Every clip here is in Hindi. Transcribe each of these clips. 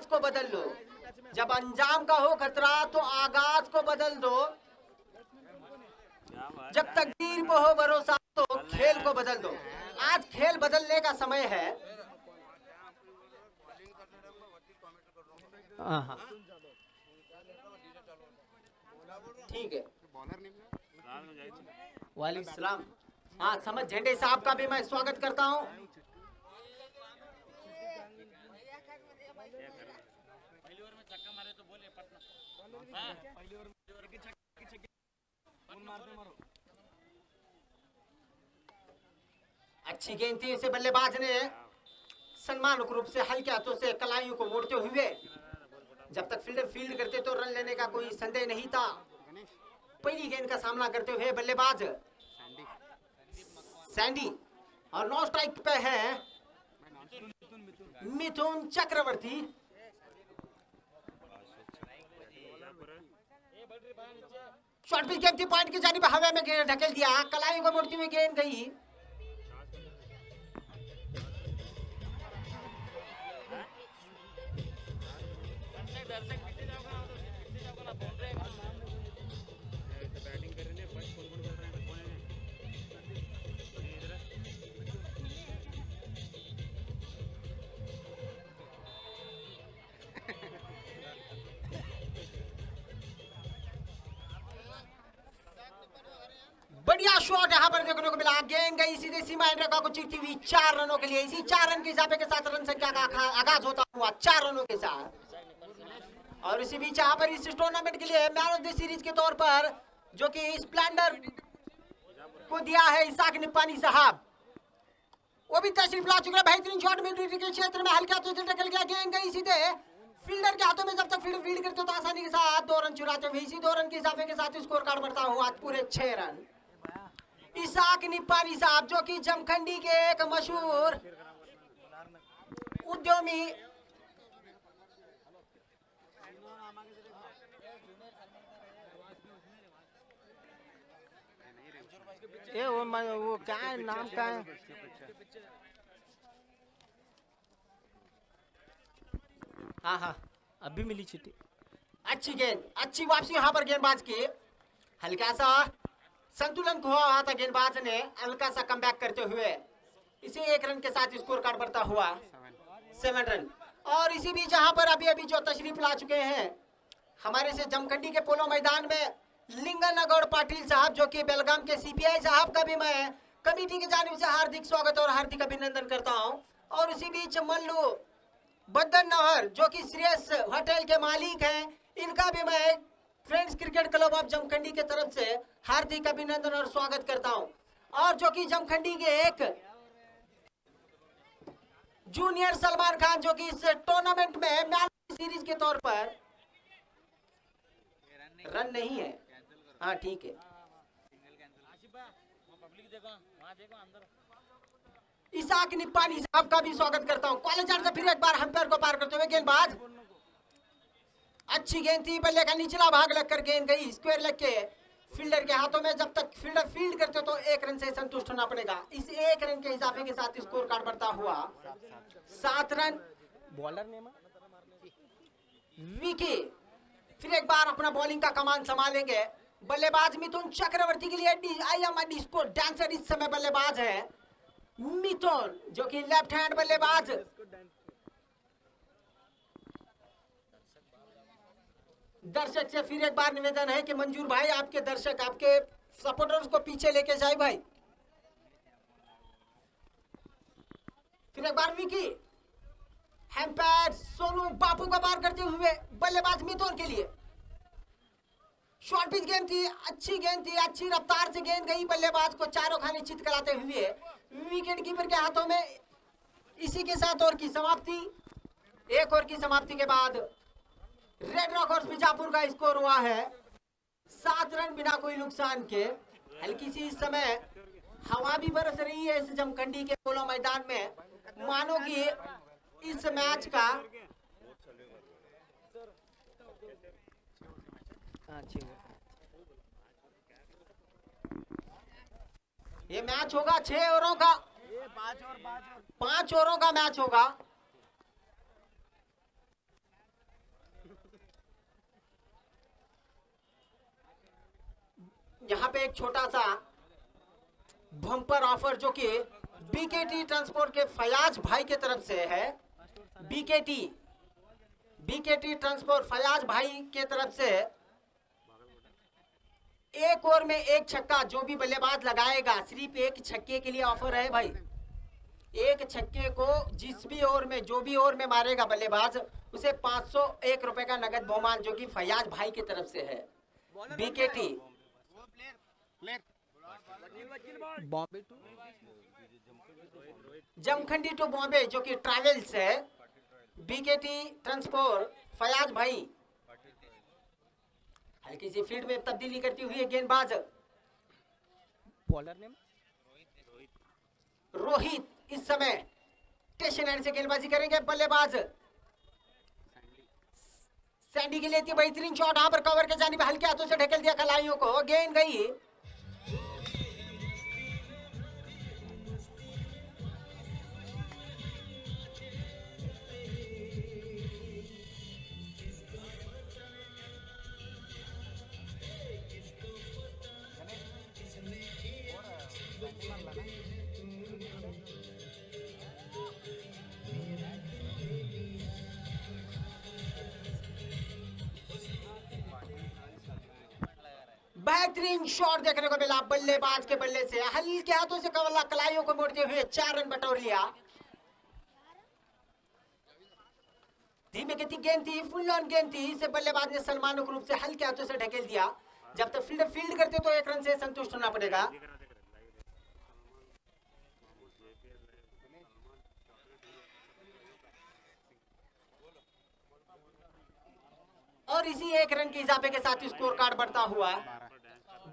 आगाज को बदल लो। जब अंजाम का हो खतरा तो आगाज को बदल दो। जब तकदीर को हो भरोसा तो खेल को बदल दो। आज खेल बदलने का समय है। ठीक है, वालेकुम सलाम। हाँ, समझ झंडे साहब का भी मैं स्वागत करता हूँ। अच्छी गेंद थी, इसे बल्लेबाज ने सम्मानजनक रूप से हल्के हाथों से कलाइयों को मोड़ते हुए, जब तक फील्डर फील्ड करते तो रन लेने का कोई संदेह नहीं था। पहली गेंद का सामना करते हुए बल्लेबाज सैंडी और नौ स्ट्राइक पे है मिथुन चक्रवर्ती। शॉर्ट पिच गेंद थी, पॉइंट की जानिब हवा में ढकेल दिया, कलाई को मोड़ती हुई गेंद गई। बढ़िया शॉट यहाँ पर देखने को मिला। गेंद गई सीधे सीमा रेखा को चीरती हुई 4 रनों के लिए। इसी 4 रन के हिसाबे के साथ रन संख्या का आगाज होता हुआ 4 रनों के साथ। और इसी बीच यहाँ पर इस टूर्नामेंट के लिए मैन ऑफ द सीरीज के तौर पर जो कि स्प्लेंडर को दिया है इसाक निपानी साहब, वो भी तशरीफ ला चुके हैं। बेहतरीन शॉट मिड के क्षेत्र में हल्के हाथों से टकल गया, गेंद गई सीधे फील्डर के हाथों में। जब तक फील्डर फील्ड करते तो आसानी के साथ 2 रन चुराते हुए इसी 2 रन के हिसाबे के साथ स्कोर कार्ड बढ़ता हुआ पूरे 6 रन। इसाक निपानी साहब जो कि जमखंडी के एक मशहूर उद्यमी वो क्या है, नाम क्या है? हाँ, अभी मिली चिट्ठी। अच्छी गेंद, अच्छी वापसी यहाँ पर गेंदबाज की। हल्का सा संतुलन खोया था गेंदबाज ने, हल्का सा कमबैक करते हुए इसे 1 रन के साथ स्कोर कार्ड बढ़ता हुआ 7 रन। और इसी बीच यहाँ पर अभी जो तशरीफ ला चुके हैं हमारे से जमखंडी के पोलो मैदान में लिंगनगौड़ पाटिल साहब, जो कि बेलगाम के सीपीआई साहब का भी मैं कमेटी की जानिब से हार्दिक स्वागत और हार्दिक अभिनंदन करता हूँ। और इसी बीच मल्लू बद्दन नहर जो कि श्रेयस होटल के मालिक हैं, इनका भी मैं friends cricket club of Jamkhandi के तरफ से हार्दिक अभिनंदन और स्वागत करता हूं। और जो कि जमखंडी के एक जूनियर सलमान खान जो कि इस टूर्नामेंट में मैन सीरीज के तौर पर रन नहीं है। हाँ ठीक है, इसाक निपानी साहब का भी स्वागत करता हूं। कॉलेज से फिर एक बार अंपायर को पार करते हुए गेंदबाज, अच्छी गेंद थी, बल्ले का निचला भाग लगकर गेंद गई स्क्वायर लेग के फील्डर के हाथों में। जब तक फील्डर फील्ड करते तो 1 रन से संतुष्ट होना पड़ेगा। इस 1 रन के हिसाबे के साथ स्कोर कार्ड बढ़ता हुआ 7 रन। बॉलर ने विकी फिर एक बार अपना बॉलिंग का कमान संभालेंगे। बल्लेबाज मिथुन चक्रवर्ती के लिए आई एम डिस्को डांसर इस समय बल्लेबाज है मिथुन, जो कि लेफ्ट हैंड बल्लेबाज। दर्शक से फिर एक बार निवेदन है कि मंजूर भाई आपके दर्शक आपके सपोर्टर्स को पीछे लेके जाए भाई। फिर एक बार विकी, एम्पायर सोनू बापू को पार करते हुए बल्लेबाज मिथुन के लिए शॉर्ट पिच गेंद थी, अच्छी गेंद थी, अच्छी रफ्तार से गेंद गई, बल्लेबाज को चारों खाने चित कराते हुए विकेट कीपर के हाथों में। इसी के साथ ओवर की समाप्ति। एक ओवर की समाप्ति के बाद रेड रॉकर्स बीजापुर का स्कोर हुआ है 7 रन बिना कोई नुकसान के। हल्की सी इस समय हवा भी बरस रही है इस जमखंडी के पोलो मैदान में, मानो कि इस मैच का ये मैच होगा 6 ओवरों का, 5 ओवरों का मैच होगा। यहाँ पे एक छोटा सा बम्पर ऑफर जो कि बीकेटी ट्रांसपोर्ट के फयाज भाई के तरफ से है। बीकेटी ट्रांसपोर्ट फयाज भाई के तरफ से एक ओवर में एक छक्का जो भी बल्लेबाज लगाएगा, सिर्फ एक छक्के के लिए ऑफर है भाई। एक छक्के को जिस भी ओवर में, जो भी ओवर में मारेगा बल्लेबाज, उसे 501 रुपए का नगद बहुमान जो कि फयाज भाई की तरफ से है। BKT Bombay to Jamkhandi to Bombay जो कि ट्रैवल्स है। बीकेटी ट्रांसपोर्ट फयाज भाई हल्की सी फील्ड में तब्दीली करती हुई गेंदबाज बॉलर नेम रोहित इस समय स्टेशन एंड से गेंदबाजी करेंगे। बल्लेबाज सैंडी के लिए थी बेहतरीन शॉट, यहाँ पर कवर के जानिब हल्के हाथों से ढकेल दिया खिलाड़ियों को, गेंद गई। बेहतरीन शॉट देखने को मिला बल्लेबाज के बल्ले से, हल्के हाथों से कवला कलाइयों को मोड़ते हुए 4 रन बटोर लिया। धीमे गति गेंद थी, फुल ऑन गेंद थी, इसे बल्लेबाज ने सम्मानक रूप से हल्के हाथों से ढकेल दिया। जब तक फील्डर फील्ड करते तो 1 रन से संतुष्ट होना पड़ेगा। और इसी 1 रन के इजाफे के साथ स्कोर कार्ड बढ़ता हुआ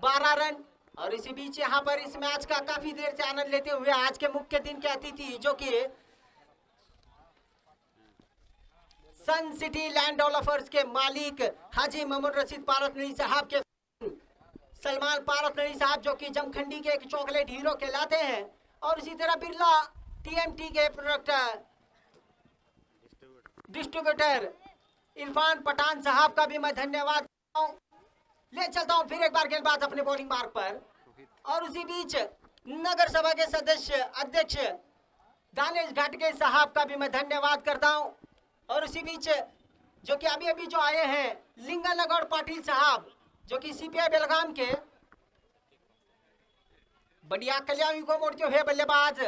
12 रन। और इसी बीच यहाँ पर इस मैच का काफी देर से आनंद लेते हुए आज के मुख्य दिन के अतिथि जो कि सन सिटी लैंड डेवलपर्स के मालिक हाजी मोहम्मद रशीद पारतनड़ी साहब के सलमान पारतनड़ी साहब जो कि जमखंडी के एक चॉकलेट हीरो कहलाते हैं, और इसी तरह बिरला टीएमटी के प्रोडक्ट डिस्ट्रीब्यूटर इरफान पठान साहब का भी मैं धन्यवाद ले चलता हूं। फिर एक बार गेंदबाज अपने बॉलिंग मार्ग पर, और उसी बीच नगर सभा के सदस्य अध्यक्ष दानिश घाटगे साहब का भी मैं धन्यवाद करता हूं। और उसी बीच जो कि अभी अभी जो आए हैं लिंगानगौड़ पाटिल साहब जो कि सीपीआई बेलगाम के, बढ़िया कल्याणी को मोड़ते हुए बल्लेबाज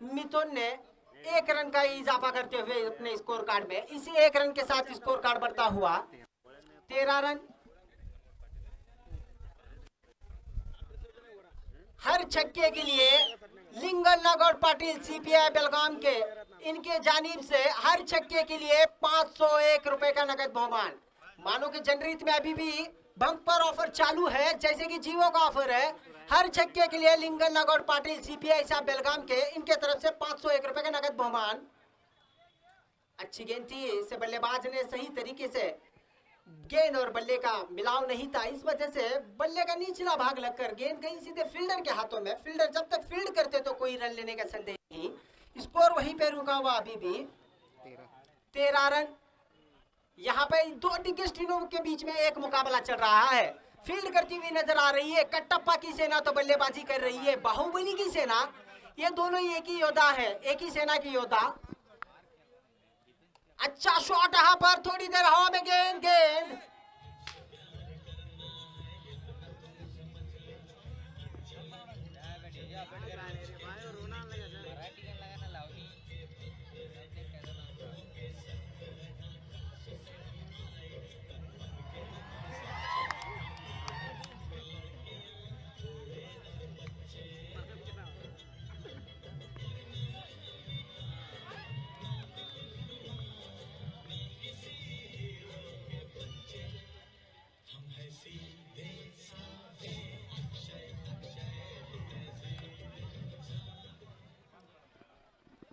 मिथुन ने 1 रन का इजाफा करते हुए अपने स्कोर कार्ड में, इसी 1 रन के साथ स्कोर कार्ड बढ़ता हुआ 13 रन। हर छक्के के लिए लिंगनगौड़ पाटिल सीपीआई बेलगाम के, इनके जानिब से हर छक्के के लिए 501 रुपए का नगद बहुमान। मानो कि जनरीत में अभी भी बम्पर ऑफर चालू है, जैसे कि जियो का ऑफर है। हर छक्के के लिए लिंगनगौड़ पाटिल सीपीआई साहब बेलगाम के, इनके तरफ से 501 रुपए का नगद बहुमान। अच्छी गेंद थी, इसे बल्लेबाज ने सही तरीके से, गेंद और बल्ले का मिलाव नहीं था, इस वजह से बल्ले का निचला भाग लगकर गेंद गई सीधे फील्डर के हाथों में। फील्डर जब तक फील्ड करते तो कोई रन लेने का संदेह नहीं, स्कोर वहीं पे रुका हुआ अभी भी 13 रन। यहाँ पे 2 दिग्गज टीमों के बीच में एक मुकाबला चल रहा है। फील्ड करती हुई नजर आ रही है कट्टप्पा की सेना, तो बल्लेबाजी कर रही है बाहुबली की सेना। ये दोनों ही एक ही योद्धा है, एक ही सेना की योद्धा। अच्छा शॉट यहाँ पर, थोड़ी देर हवा में गेंद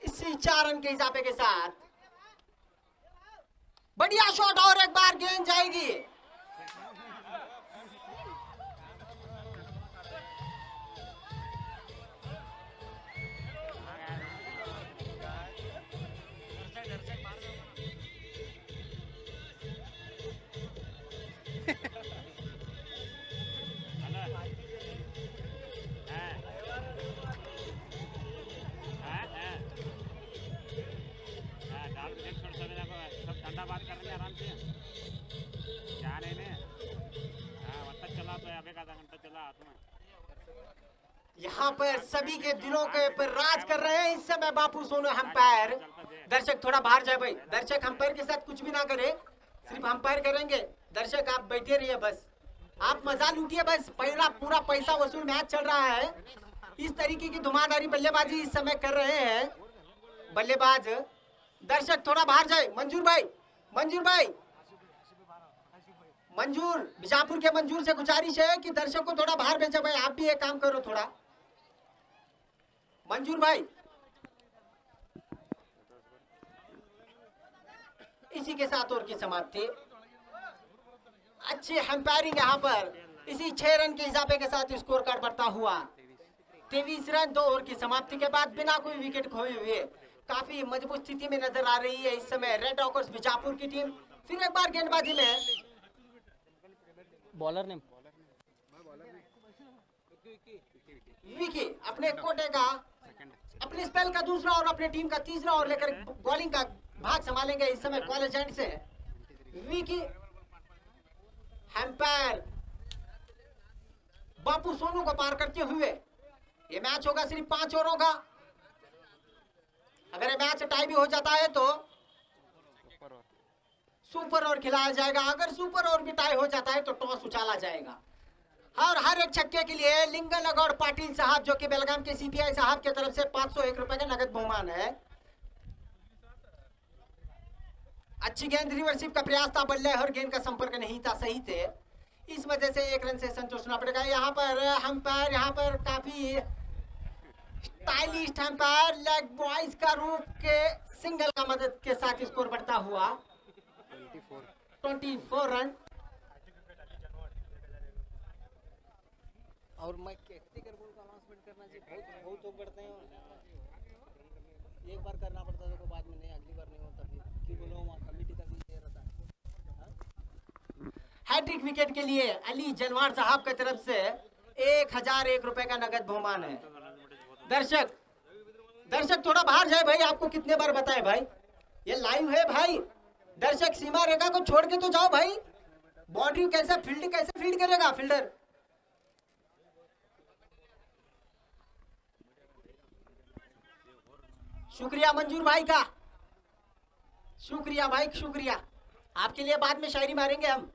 इसी 4 रन के इजाफे के साथ बढ़िया शॉट, और एक बार गेंद जाएगी। यहाँ पर सभी के दिलों के पर राज कर रहे हैं इस समय बापू सोनू अंपायर। दर्शक थोड़ा बाहर जाए भाई, दर्शक अंपायर के साथ कुछ भी ना करे, सिर्फ अंपायर करेंगे। दर्शक आप बैठे रहिए, बस आप मजा लूटिए, बस पूरा पैसा वसूल मैच चल रहा है। इस तरीके की धुआंधारी बल्लेबाजी इस समय कर रहे हैं बल्लेबाज। दर्शक थोड़ा बाहर जाए, मंजूर भाई, मंजूर बीजापुर के मंजूर से गुजारिश है कि दर्शक को थोड़ा बाहर भेजा भाई। आप भी एक काम करो थोड़ा, मंजूर भाई। इसी के साथ ओवर की समाप्ति। अच्छी एम्पायरिंग यहाँ पर। इसी 6 रन के इजाफे के साथ स्कोर कार्ड बढ़ता हुआ 23 रन 2 ओवर की समाप्ति के बाद बिना कोई विकेट खोए हुए काफी मजबूत स्थिति में नजर आ रही है इस समय रेड रॉकर्स बीजापुर की टीम। फिर एक बार गेंदबाजी में बॉलर ने विकी अपने कोटे का, अपने स्पेल का दूसरा और अपने टीम का तीसरा और लेकर बॉलिंग का भाग संभालेंगे इस समय कॉलेज एंड से विकी। एम्पायर बापू सोनू को पार करते हुए ये मैच होगा सिर्फ 5 ओवरों का। अगर ये मैच टाई भी हो जाता है तो सुपर ओवर खिलाया जाएगा। अगर सुपर ओवर भी टाई हो जाता है तो टॉस उछाला जाएगा। और हर एक छक्के के लिए लिंगनगौड़ पाटिल साहब जो कि बेलगाम के सीपीआई साहब की तरफ से 501 रुपए का नगद बहुमान है। अच्छी गेंद, रिवर्सिव का प्रयास था, बल्ले और गेंद का संपर्क नहीं था, सही थे, इस वजह से 1 रन से संतोष होना पड़ेगा। यहाँ पर अंपायर यहाँ पर काफी स्टाइलिश अंपायर लेग बॉयज का रूप के सिंगल का मदद के साथ स्कोर बढ़ता हुआ 24 रन। और मैं व्यक्तिगत गोल का अनाउंसमेंट करना चाहिए, बहुत तो करते हैं, एक बार करना पड़ता है तो बाद में नहीं, अगली बार नहीं होता, फिर कि बोलो वहाँ कमेटी का भी ये रहता है। हैट्रिक विकेट के लिए अली जनवार साहब की तरफ से 1001 रुपए का नगद बहुमान है। दर्शक थोड़ा बाहर जाए भाई, आपको कितने बार बताए भाई, ये लाइव है भाई। दर्शक सीमा रेखा को छोड़ के तो जाओ भाई, बाउंड्री कैसे फील्ड करेगा फील्डर। शुक्रिया मंजूर भाई का, शुक्रिया भाई, शुक्रिया। आपके लिए बाद में शायरी मारेंगे हम।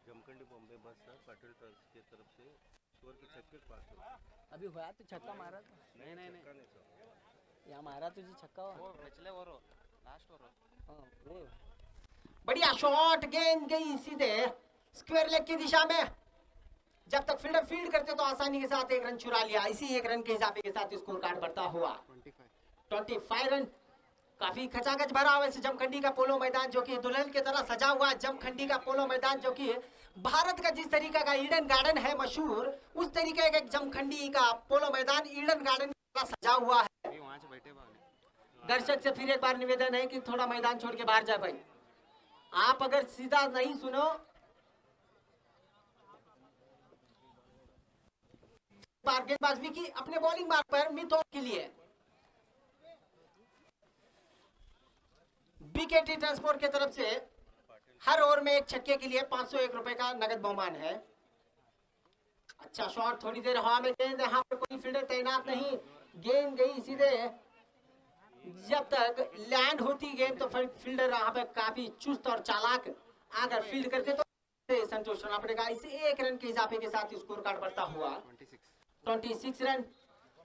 जमखंडी बॉम्बे बस है पाटिल की तरफ से स्कोर की 56 अभी हुआ तो छक्का मारा था, नहीं यहाँ मारा तो जी छक्का वो पिछले ओवर लास्ट ओवर। हाँ वो बढ़िया शॉट, गेंद गई सीधे स्क्वायर लेग की दिशा में। जब तक फील्डर फील्ड करते तो आसानी के साथ 1 रन चुरा लिया। इसी 1 रन के हिसाब के साथ स्कोर कार्ड बढ़ता हुआ 25 रन। काफी खचाखच भरा हुआ है जमखंडी का पोलो मैदान, जो कि दुल्हन की तरह सजा हुआ है। जमखंडी का पोलो मैदान जो कि भारत का जिस तरीके का ईडन गार्डन है मशहूर, उस तरीके का जमखंडी का पोलो मैदान ईडन गार्डन की तरह सजा हुआ है। वहां से बैठे दर्शक से फिर एक बार निवेदन है कि थोड़ा मैदान छोड़ के बाहर जाए भाई। आप अगर सीधा नहीं सुनो, गेंदबाज विकी अपने बॉलिंग मार्ग पर मिथोन के लिए बीकेटी ट्रांसपोर्ट की तरफ से हर ओवर में एक छक्के के लिए 501 रुपए का नगद बहुमान है। अच्छा शॉट, थोड़ी देर हवा में गेंद, यहाँ पर कोई फील्डर तैनात नहीं, गेंद गई सीधे। जब तक लैंड होती गेंद तो फील्डर यहाँ पे काफी चुस्त और चालाक अगर फील्ड करते तो संतोष होना पड़ेगा। इसे 1 रन के इजाफे के साथ स्कोर कार्ड बढ़ता हुआ 26 रन।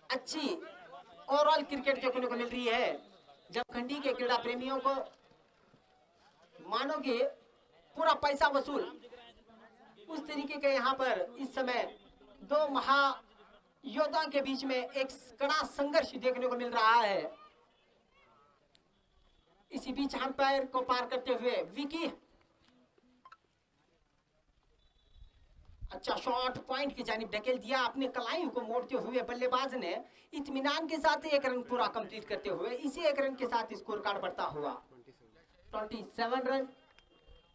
अच्छी ओवरऑल क्रिकेट देखने को मिल रही है जमखंडी के क्रीड़ा प्रेमियों को। मानो कि पूरा पैसा वसूल उस तरीके के यहाँ पर इस समय 2 महायोद्धा के बीच में एक कड़ा संघर्ष देखने को मिल रहा है। इसी बीच अंपायर को पार करते हुए विकी, अच्छा शॉट पॉइंट की जानिब ढकेल दिया। अपने कलाई को मोड़ते हुए बल्लेबाज ने इत्मीनान के साथ 1 रन पूरा कंप्लीट करते हुए इसी 1 रन के साथ स्कोर कार्ड बढ़ता हुआ 27 रन।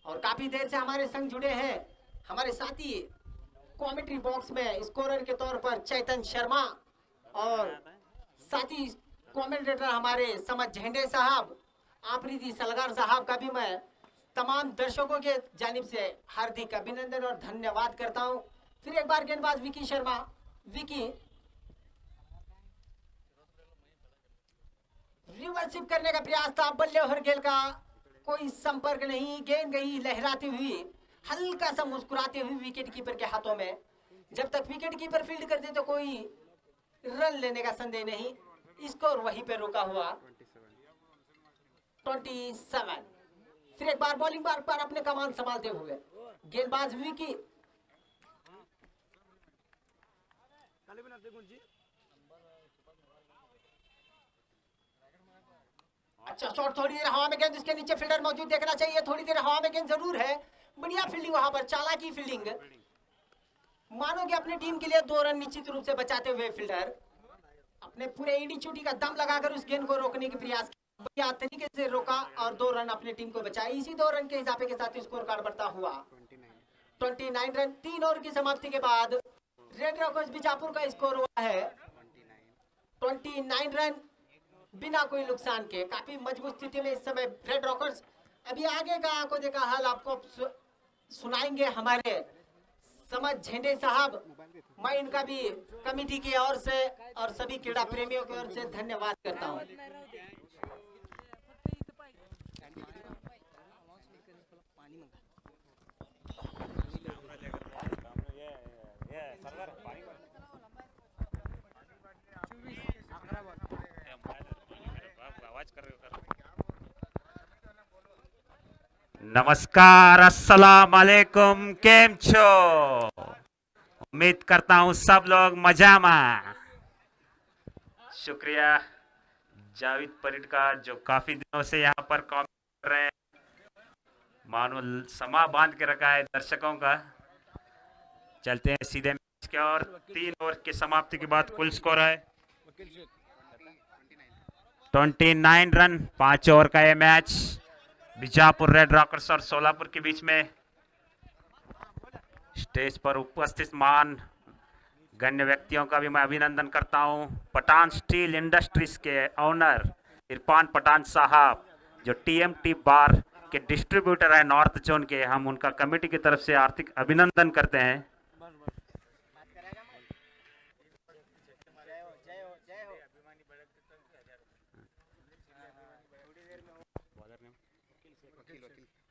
और काफी देर से हमारे संग जुड़े हैं हमारे साथी कमेंट्री बॉक्स में स्कोरर के तौर पर चैतन शर्मा और साथी कमेंटेटर हमारे समझ झंडे साहब, आफरीदी सलगार साहब का भी मैं तमाम दर्शकों के जानिब से हार्दिक अभिनंदन और धन्यवाद करता हूं। फिर एक बार गेंदबाज विकी शर्मा, विकी रिवर्सिव करने का प्रयास था, बल्ले और गेंद का कोई संपर्क नहीं, गेंद गई लहराती हुई, हल्का सा मुस्कुराते हुए विकेट कीपर के हाथों में। जब तक विकेट कीपर फील्ड करते तो कोई रन लेने का संदेह नहीं, स्कोर वहीं पे रुका हुआ 27। फिर एक बार बॉलिंग मार्ग पर अपने कमान संभालते हुए गेंदबाज विकी, अच्छा शॉट, थोड़ी देर हवा में गेंद, उसके नीचे फील्डर मौजूद देखना चाहिए, थोड़ी देर हवा में गेंद जरूर है, बढ़िया फील्डिंग वहां पर, चालाकी फील्डिंग, मानो कि अपनी टीम के लिए 2 रन निश्चित रूप से बचाते हुए फील्डर अपने पूरे ईडी चोटी का दम लगाकर उस गेंद को रोकने के प्रयास बढ़िया तरीके से रोका और 2 रन अपनी टीम को बचाए। इसी 2 रन के इजाफे के साथ स्कोर कार्ड बढ़ता हुआ 29 रन। 3 ओवर की समाप्ति के बाद रेड रॉकर्स बीजापुर का स्कोर हुआ है 29 रन बिना कोई नुकसान के। काफी मजबूत स्थिति में इस समय रेड रॉकर्स। अभी आगे का आंखों देखा हाल आपको सुनाएंगे हमारे समझ झेंडे साहब। मैं इनका भी कमेटी की ओर से और सभी क्रीड़ा प्रेमियों की ओर से धन्यवाद करता हूं। नमस्कार, अस्सलाम वालेकुम, केम छो? उम्मीद करता हूं सब लोग मजा में। शुक्रिया जावेद परीड का जो काफी दिनों से यहाँ पर कमेंट कर रहे हैं, मानो समा बांध के रखा है दर्शकों का। चलते हैं सीधे मैच के और 3 ओवर की समाप्ति के बाद कुल स्कोर है 29 रन। 5 ओवर का ये मैच बीजापुर रेड रॉकर्स और सोलापुर के बीच में। स्टेज पर उपस्थित मान गण्य व्यक्तियों का भी मैं अभिनंदन करता हूं। पठान स्टील इंडस्ट्रीज के ओनर इरफान पठान साहब, जो टीएमटी बार के डिस्ट्रीब्यूटर है नॉर्थ जोन के, हम उनका कमेटी की तरफ से आर्थिक अभिनंदन करते हैं।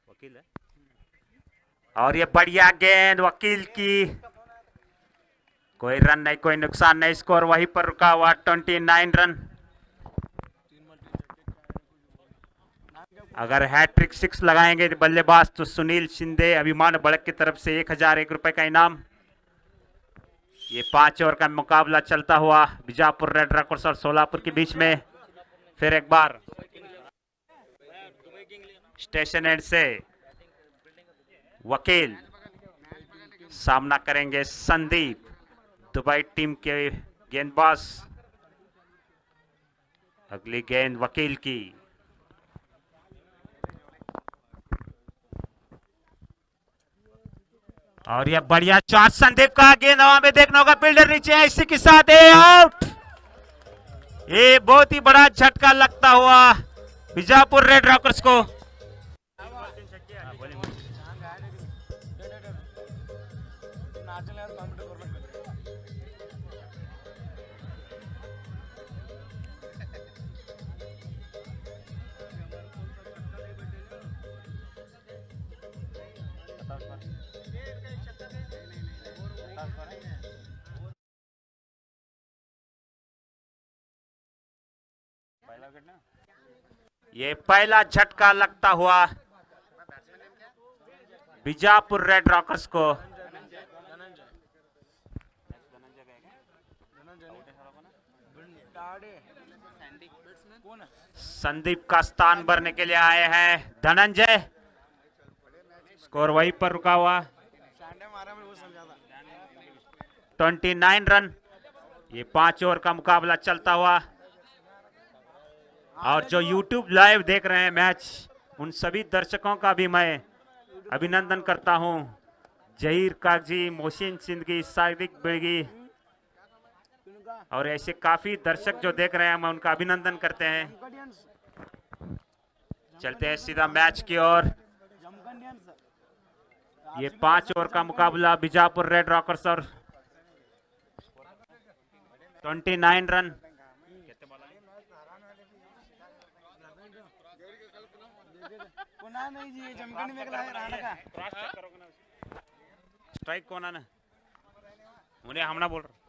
वकील है और ये बढ़िया गेंद वकील की, कोई रन नहीं, कोई नुकसान नहीं, स्कोर वहीं पर रुका हुआ 29 रन। अगर हैट्रिक 6 लगाएंगे तो बल्लेबाज तो सुनील शिंदे अभिमान बड़क की तरफ से 1001 रुपए का इनाम। ये 5 ओवर का मुकाबला चलता हुआ बीजापुर रेड रॉकर्स और सोलापुर के बीच में। फिर एक बार स्टेशन एंड से वकील सामना करेंगे संदीप, दुबई टीम के गेंदबाज। अगली गेंद वकील की, और यह बढ़िया शॉट संदीप का, गेंद हवा में देखना होगा, फील्डर नीचे है, इसी के साथ ए आउट। ये बहुत ही बड़ा झटका लगता हुआ बीजापुर रेड रॉकर्स को। ये पहला झटका लगता हुआ बीजापुर रेड रॉकर्स को। संदीप का स्थान भरने के लिए आए हैं धनंजय। स्कोर वहीं पर रुका हुआ 29 रन। ये 5 ओवर का मुकाबला चलता हुआ, और जो YouTube लाइव देख रहे हैं मैच, उन सभी दर्शकों का भी मैं अभिनंदन करता हूं। जहीर कागजी, मोहसिन सिंदगी, सादिक बिड़गी और ऐसे काफी दर्शक जो देख रहे हैं, मैं उनका अभिनंदन करते हैं। चलते हैं सीधा मैच की ओर। ये 5 ओवर का मुकाबला बीजापुर रेड रॉकर्स और 29 रन। स्ट्राइक कौन आना उन्हें हमना बोल रहा।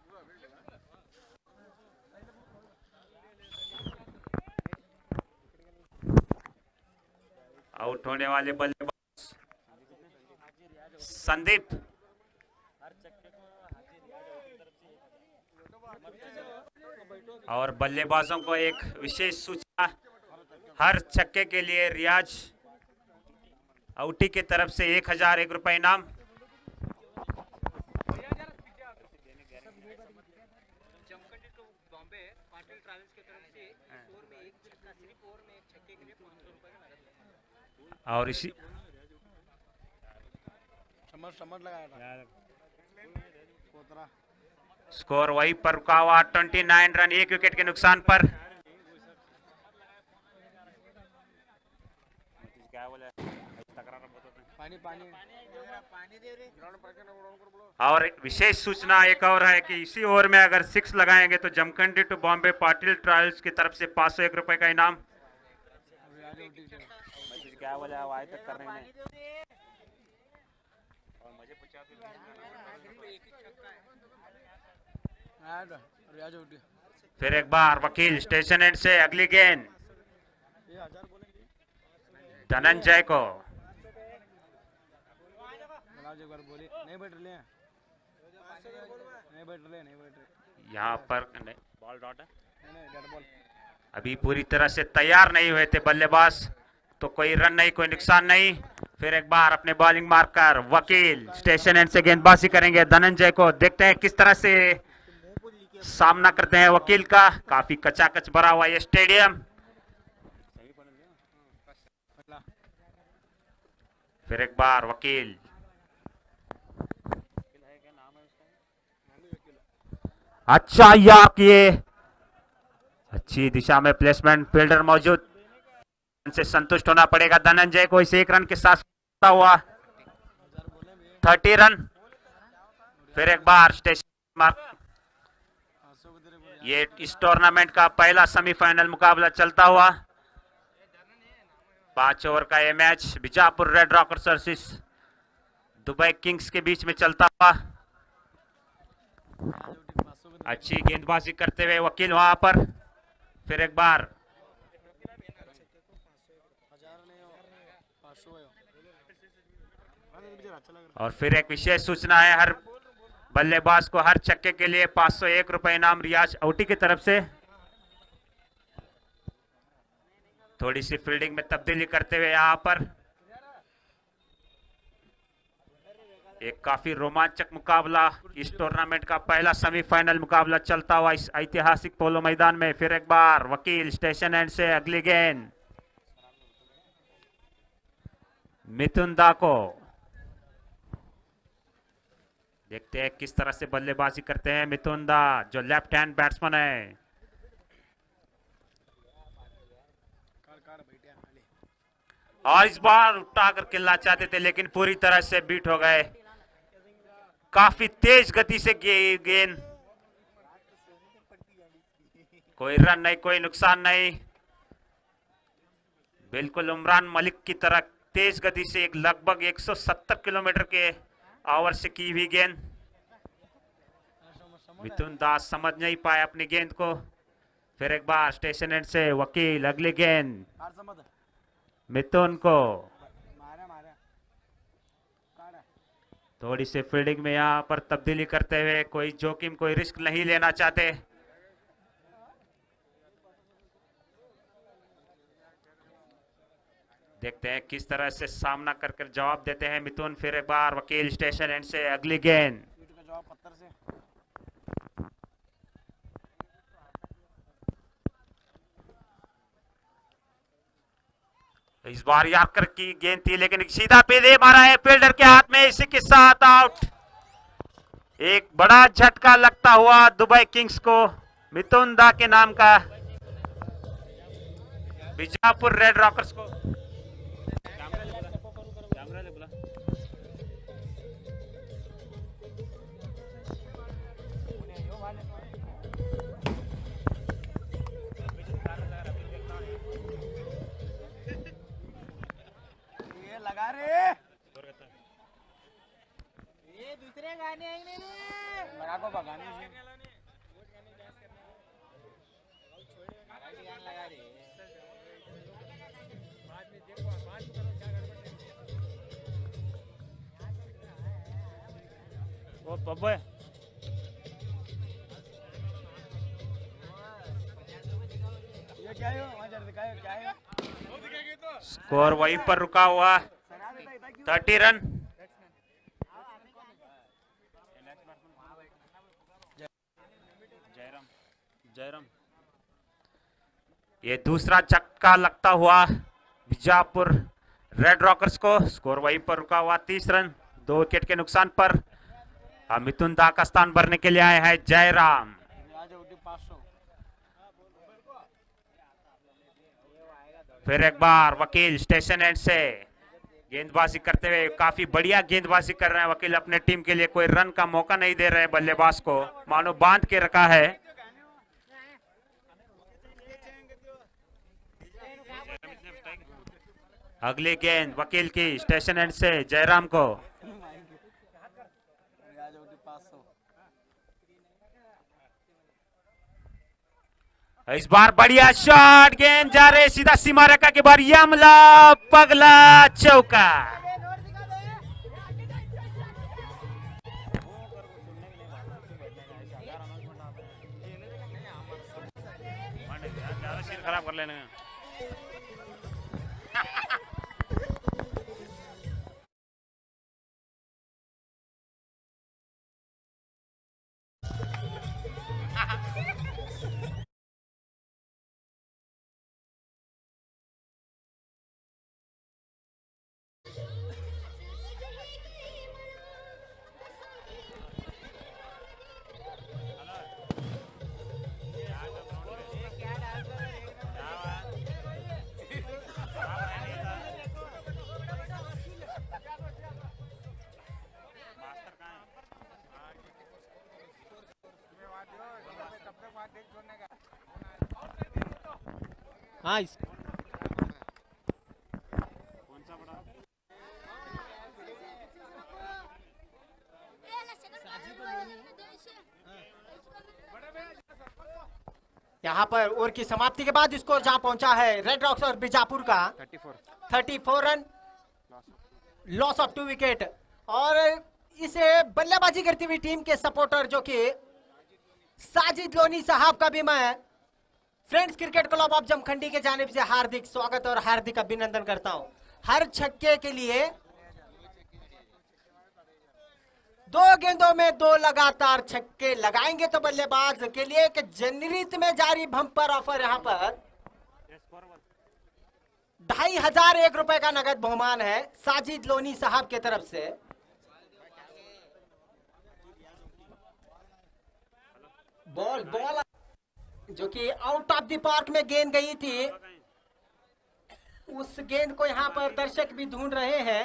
आउट होने वाले बल्लेबाज संदीप। और बल्लेबाजों को एक विशेष सूचना, हर छक्के के लिए रियाज आउटी की तरफ से 1001 रुपए इनाम। और इसी स्कोर वही पर रुका हुआ 29 रन, 1 विकेट के नुकसान पर। और विशेष सूचना एक और है कि इसी ओवर में अगर 6 लगाएंगे तो जमखंडी टू बॉम्बे पाटिल ट्रायल्स की तरफ से 501 रुपए का इनाम। क्या बोला आवाज तक कर रहे हैं। फिर एक बार वकील स्टेशन एंड से अगली गेंद धनंजय को। यहाँ पर बॉल डॉट है, अभी पूरी तरह से तैयार नहीं हुए थे बल्लेबाज, तो कोई रन नहीं, कोई नुकसान नहीं। फिर एक बार अपने बॉलिंग मारकर वकील स्टेशन एंड से गेंदबाजी करेंगे धनंजय को। देखते हैं किस तरह से सामना करते हैं वकील का। काफी कचाकच भरा हुआ ये स्टेडियम। फिर एक बार वकील, अच्छा यार किए, अच्छी दिशा में प्लेसमेंट, फील्डर मौजूद, से संतुष्ट होना पड़ेगा धनंजय को। इस 1 रन के साथ हुआ 30 रन। फिर एक बार स्टेशन मार्क। ये इस टूर्नामेंट का पहला सेमीफाइनल मुकाबला चलता हुआ 5 ओवर का ये match Bijapur red rockers versus Dubai kings के बीच में चलता हुआ। अच्छी गेंदबाजी करते हुए वकील वहां पर। फिर एक बार और फिर एक विशेष सूचना है, हर बल्लेबाज को हर छक्के के लिए 501 रुपए इनाम रियाज आउटी की तरफ से। थोड़ी सी फील्डिंग में तब्दीली करते हुए यहां पर एक काफी रोमांचक मुकाबला, इस टूर्नामेंट का पहला सेमीफाइनल मुकाबला चलता हुआ इस ऐतिहासिक पोलो मैदान में। फिर एक बार वकील स्टेशन एंड से अगली गेंद मिथुन दा को। देखते हैं किस तरह से बल्लेबाजी करते हैं मिथुन दा, जो लेफ्ट हैंड बैट्समैन है। और इस बार उठा कर खेलना चाहते थे लेकिन पूरी तरह से बीट हो गए। काफी तेज गति से गेंद, कोई रन नहीं, कोई नुकसान नहीं। बिल्कुल उमरान मलिक की तरह तेज गति से एक लगभग 170 किलोमीटर के आवर से की हुई गेंद। मिथुन दास समझ नहीं पाए अपनी गेंद को। फिर एक बार स्टेशन एंड से वकील अगली गेंद मिथुन को। थोड़ी सी फील्डिंग में यहाँ पर तब्दीली करते हुए, कोई जोखिम, कोई रिस्क नहीं लेना चाहते। देखते हैं किस तरह से सामना कर जवाब देते हैं मिथुन। फिर एक बार वकील स्टेशन एंड से अगली गेंद इस बार याकर की गेंद थी लेकिन सीधा पेदे मारा है फील्डर के हाथ में। इसी के साथ आउट। एक बड़ा झटका लगता हुआ दुबई किंग्स को, मिथुन दा के नाम का, बीजापुर रेड रॉकर्स को। आगो भगानी ओ बब्बे ये क्या है वहां जरा दिखाओ क्या है स्कोर वहीं पर रुका हुआ 30 रन। जयराम ये दूसरा चक्का लगता हुआ बीजापुर रेड रॉकर्स को। स्कोर वहीं पर रुका हुआ 30 रन 2 विकेट के नुकसान पर। मिथुन दा का स्थान भरने के लिए आए हैं जयराम। फिर एक बार वकील स्टेशन एंड से गेंदबाजी करते हुए काफी बढ़िया गेंदबाजी कर रहे हैं वकील। अपने टीम के लिए कोई रन का मौका नहीं दे रहे बल्लेबाज को, मानो बांध के रखा है। अगली गेंद वकील की स्टेशन एंड से जयराम को। इस बार बढ़िया शॉट, गेंद जा रहे सीधा सीमा रेखा के बाहर, यमला पगला चौका। खराब कर लेने हाँ यहाँ पर ओवर की समाप्ति के बाद स्कोर जहां पहुंचा है रेड रॉक्स और बीजापुर का 34 रन, लॉस ऑफ 2 विकेट। और इसे बल्लेबाजी करती हुई टीम के सपोर्टर जो कि साजिद लोनी साहब का भी मैं friends cricket club of Jamkhandi के जानिब से हार्दिक स्वागत और हार्दिक अभिनंदन करता हूं। हर छक्के के लिए 2 गेंदों में 2 लगातार छक्के लगाएंगे तो बल्लेबाज के लिए एक जनवरी में जारी बम्पर ऑफर यहां पर 2501 रुपए का नगद बहुमान है साजिद लोनी साहब के तरफ से। बॉल जो कि आउट ऑफ द पार्क में गेंद गई थी, उस गेंद को यहां पर दर्शक भी ढूंढ रहे हैं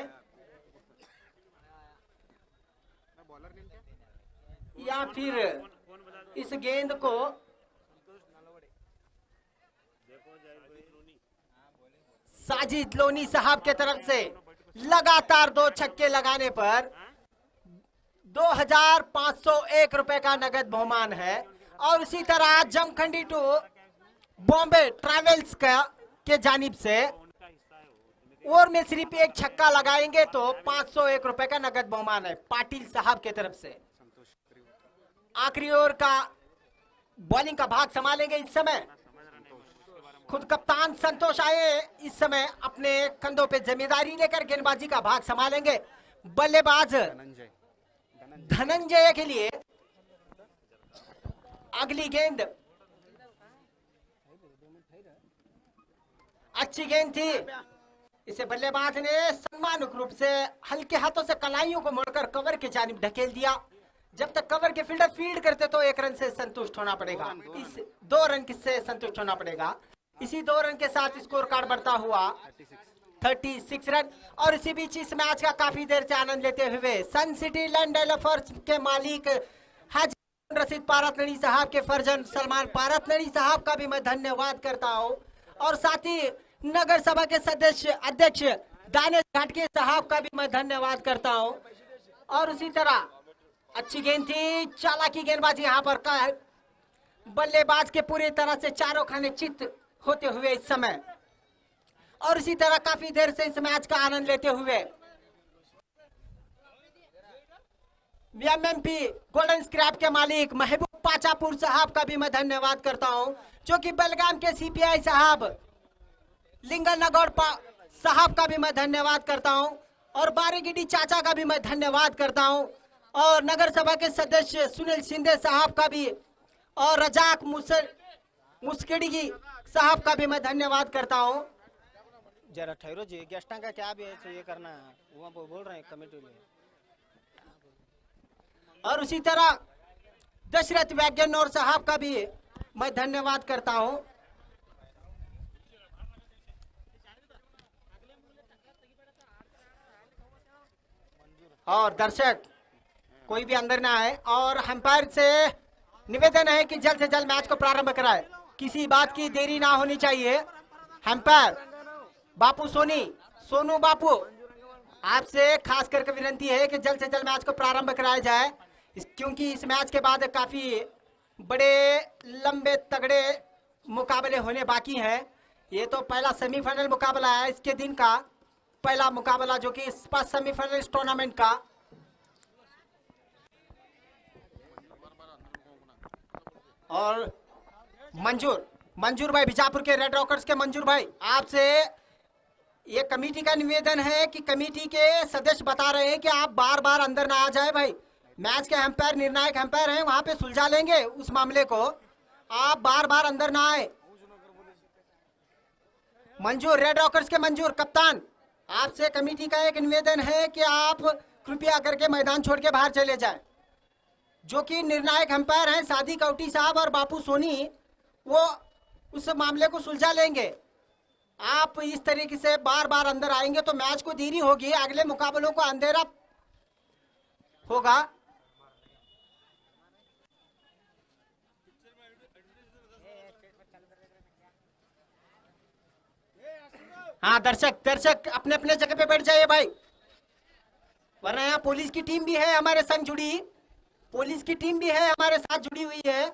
या फिर इस गेंद को साजिद लोनी साहब के तरफ से लगातार 2 छक्के लगाने पर 2501 रुपए का नगद बहुमान है। और उसी तरह जमखंडी टू बॉम्बे ट्रैवल्स के जानिब से ओवर में सिर्फ 1 छक्का लगाएंगे तो 501 रुपए का नगद बहुमान है पाटिल साहब के तरफ से। आखिरी ओवर का बॉलिंग का भाग संभालेंगे इस समय खुद कप्तान संतोष आए, इस समय अपने कंधों पे जिम्मेदारी लेकर गेंदबाजी का भाग संभालेंगे बल्लेबाज धनंजय के लिए। अगली गेंद अच्छी गेंद थी, इसे बल्लेबाज ने सम्मानक रूप से हल्के हाथों से कलाइयों को मोड़कर कवर के जानिब ढकेल दिया। जब तक कवर के फील्डर फील्ड करते तो 1 रन से संतुष्ट होना पड़ेगा, इस 2 रन से संतुष्ट होना पड़ेगा। इसी 2 रन के साथ स्कोर कार्ड बढ़ता हुआ 36 रन। और इसी बीच इस मैच का काफी देर से आनंद लेते हुए सन सिटी लैंड डेवलपर्स के मालिक हाजी रशीद पारतनड़ी साहब के फर्जन सलमान पारतनड़ी साहब का भी मैं धन्यवाद करता हूं। और साथ ही नगर सभा के सदस्य अध्यक्ष दानिश घाटके साहब का भी मैं धन्यवाद करता हूं। और उसी तरह अच्छी गेंद थी, चालाकी गेंदबाजी यहाँ पर का है। बल्लेबाज के पूरी तरह से चारों खाने चित होते हुए इस समय, और इसी तरह काफी देर से इस मैच का आनंद लेते हुए एमएमपी गोल्डन स्क्रैप के मालिक महबूब पाचापुर साहब का भी मैं धन्यवाद करता हूं, जो कि बेलगाम के सीपीआई साहब लिंगल नगौड़ साहब का भी मैं धन्यवाद करता हूं, और बारीगिडी चाचा का भी मैं धन्यवाद करता हूं, और नगर सभा के सदस्य सुनील शिंदे साहब का भी, और रजाक मुस्किड़ी साहब का भी मैं धन्यवाद करता हूं। जरा ठहरो जी, गेस्टा का क्या भी है तो ये करना है, वो बोल रहे हैं कमेटी में। और उसी तरह दशरथ वैज्ञानिक साहब का भी मैं धन्यवाद करता हूं। और दर्शक कोई भी अंदर ना आए, और अंपायर से निवेदन है कि जल्द से जल्द मैच को प्रारंभ कराए, किसी बात की देरी ना होनी चाहिए। अंपायर बापू सोनू बापू, आपसे खास करके विनती है कि जल्द से जल्द मैच को प्रारंभ कराया जाए, क्योंकि इस मैच के बाद काफी बड़े लंबे तगड़े मुकाबले होने बाकी हैं। ये तो पहला सेमीफाइनल मुकाबला है इसके दिन का, पहला मुकाबला जो कि इस पास सेमीफाइनल इस टूर्नामेंट का। और मंजूर भाई, बीजापुर के रेड रॉकर्स के मंजूर भाई, आपसे ये कमेटी का निवेदन है कि कमेटी के सदस्य बता रहे हैं कि आप बार बार अंदर ना आ जाए भाई, मैच के अंपायर निर्णायक अंपायर हैं, वहां पे सुलझा लेंगे उस मामले को, आप बार बार अंदर ना आए। मंजूर रेड रॉकर्स के मंजूर कप्तान, आपसे कमेटी का एक निवेदन है कि आप कृपया करके मैदान छोड़ के बाहर चले जाएं। जो कि निर्णायक अंपायर हैं सादी कौटी साहब और बापू सोनी, वो उस मामले को सुलझा लेंगे। आप इस तरीके से बार बार अंदर आएंगे तो मैच को देरी होगी, अगले मुकाबलों को अंधेरा होगा। हाँ दर्शक अपने अपने जगह पे बैठ जाइए भाई, वरना यहाँ पुलिस की टीम भी है हमारे संग जुड़ी, पुलिस की टीम भी है हमारे साथ जुड़ी हुई है।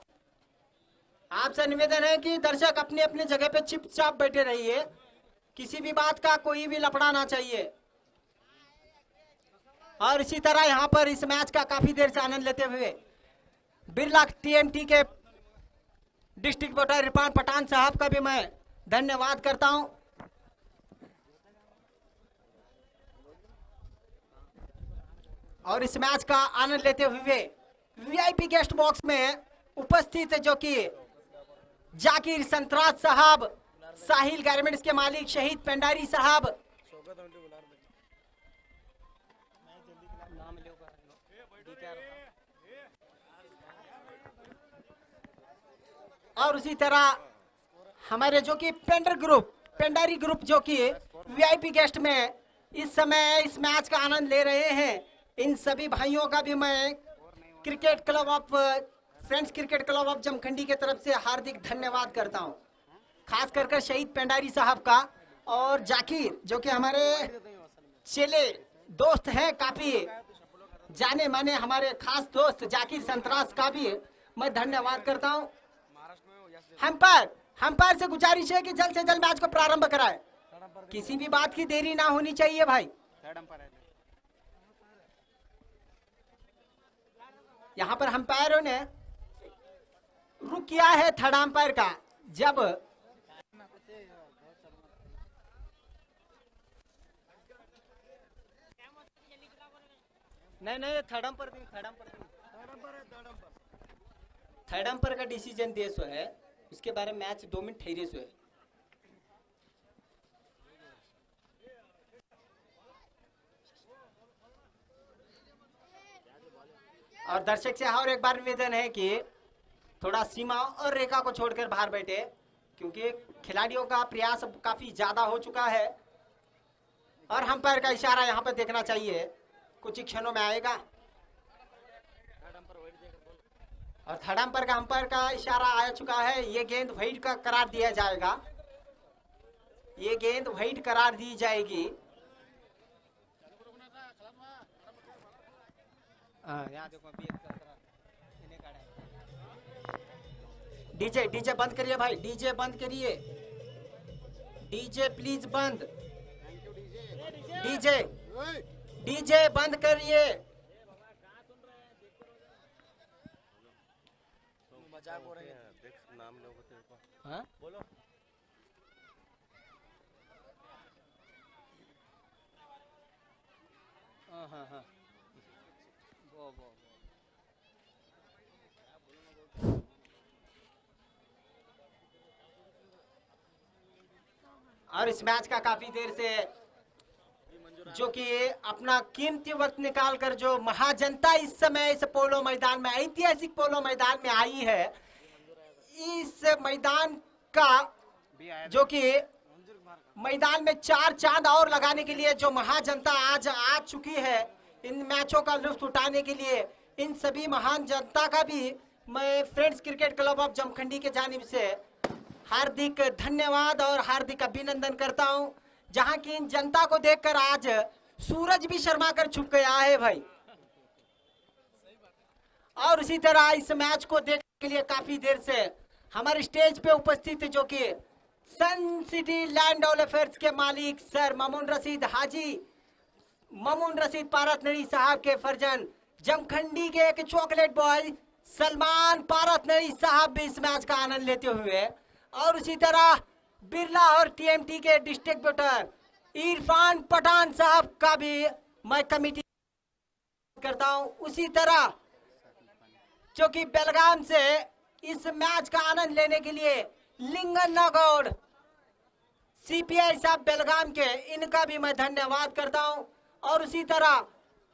आपसे निवेदन है कि दर्शक अपने अपने जगह पे चुपचाप बैठे रहिए, किसी भी बात का कोई भी लफड़ा ना चाहिए। और इसी तरह यहाँ पर इस मैच का काफी देर से आनंद लेते हुए बिरला टीएमटी के डिस्ट्रिक्ट वोटर इरफान पठान साहब का भी मैं धन्यवाद करता हूं। और इस मैच का आनंद लेते हुए वीआईपी गेस्ट बॉक्स में उपस्थित जो कि जाकिर संतराज साहब, साहिल गारमेंट्स के मालिक शहीद पेंडारी साहब, और उसी तरह हमारे जो कि पेंडारी ग्रुप जो कि वीआईपी गेस्ट में इस समय इस मैच का आनंद ले रहे हैं, इन सभी भाइयों का भी मैं cricket club of friends cricket club of Jamkhandi के तरफ से हार्दिक धन्यवाद करता हूं, खास कर शहीद पेंडारी साहब का, और जाकिर जो कि हमारे चेले दोस्त हैं, काफी जाने माने हमारे खास दोस्त जाकिर संतराज का भी मैं धन्यवाद करता हूं। अंपायर से गुजारिश है कि जल्द से जल्द मैच को प्रारंभ कराए, किसी भी बात की देरी ना होनी चाहिए भाई। यहाँ पर अंपायरों ने रुक किया है थर्ड अंपायर का, जब नहीं थर्ड अंपायर थर्ड अंपायर का डिसीजन दे सो है, उसके बारे में मैच 2 मिनट ठहरे सो है। और दर्शक से और एक बार निवेदन है कि थोड़ा सीमा और रेखा को छोड़कर बाहर बैठे, क्योंकि खिलाड़ियों का प्रयास काफी ज्यादा हो चुका है, और अंपायर का इशारा यहाँ पर देखना चाहिए, कुछ ही क्षणों में आएगा। और थर्ड अंपायर का इशारा आ चुका है, ये गेंद वाइड का करार दिया जाएगा, ये गेंद वाइड करार दी जाएगी। हाँ यहाँ देखो अभी एक तरह इन्हें काढ़ा है। डीजे डीजे बंद करिए भाई, डीजे बंद करिए, डीजे प्लीज बंद, डीजे डीजे बंद करिए। मजाक हो रही है। देख नाम लोग तेरे को हाँ बोलो। हाँ हाँ हाँ वो और इस मैच का काफी देर से जो कि अपना कीमती वक्त निकाल कर जो महाजनता इस समय इस पोलो मैदान में, ऐतिहासिक पोलो मैदान में आई है, इस मैदान का जो कि मैदान में 4 चांद और लगाने के लिए जो महाजनता आज आ चुकी है इन मैचों का लुत्फ उठाने के लिए, इन सभी महान जनता का भी मैं friends cricket club of Jamkhandi के जानिब से हार्दिक धन्यवाद और हार्दिक अभिनंदन करता हूं, जहां की इन जनता को देखकर आज सूरज भी शर्मा कर छुप गया है भाई। और इसी तरह इस मैच को देखने के लिए काफी देर से हमारे स्टेज पे उपस्थित जो कि सन सिटी लैंड डेवलपर्स के मालिक सर मामून रशीद हाजी मामून रशीद पारतनरी साहब के फर्जन, जमखंडी के एक चॉकलेट बॉय सलमान पारतनरी साहब भी इस मैच का आनंद लेते हुए, और उसी तरह बिरला और टीएमटी के डिस्ट्रीब्यूटर इरफान पठान साहब का भी मैं कमेटी करता हूं। उसी तरह जो कि बेलगाम से इस मैच का आनंद लेने के लिए लिंगन नागौड़ सीपीआई साहब बेलगाम के, इनका भी मैं धन्यवाद करता हूं। और उसी तरह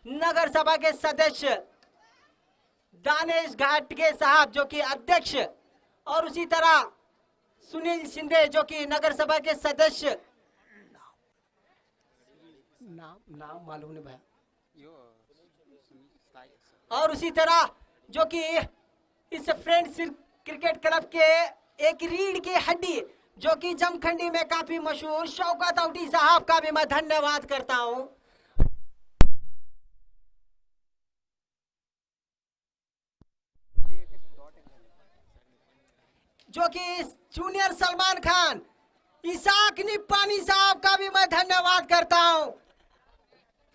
नगर सभा के सदस्य दानेश घाटगे साहब जो कि अध्यक्ष, और उसी तरह सुनील शिंदे जो कि नगर सभा के सदस्य, नाम मालूम नहीं भैया, और उसी तरह जो कि इस फ्रेंड्स क्रिकेट क्लब के एक रीढ़ की हड्डी जो कि जमखंडी में काफी मशहूर शौकत औटी साहब का भी मैं धन्यवाद करता हूं, जो कि जूनियर सलमान खान इसाक निपानी साहब का भी मैं धन्यवाद करता हूं,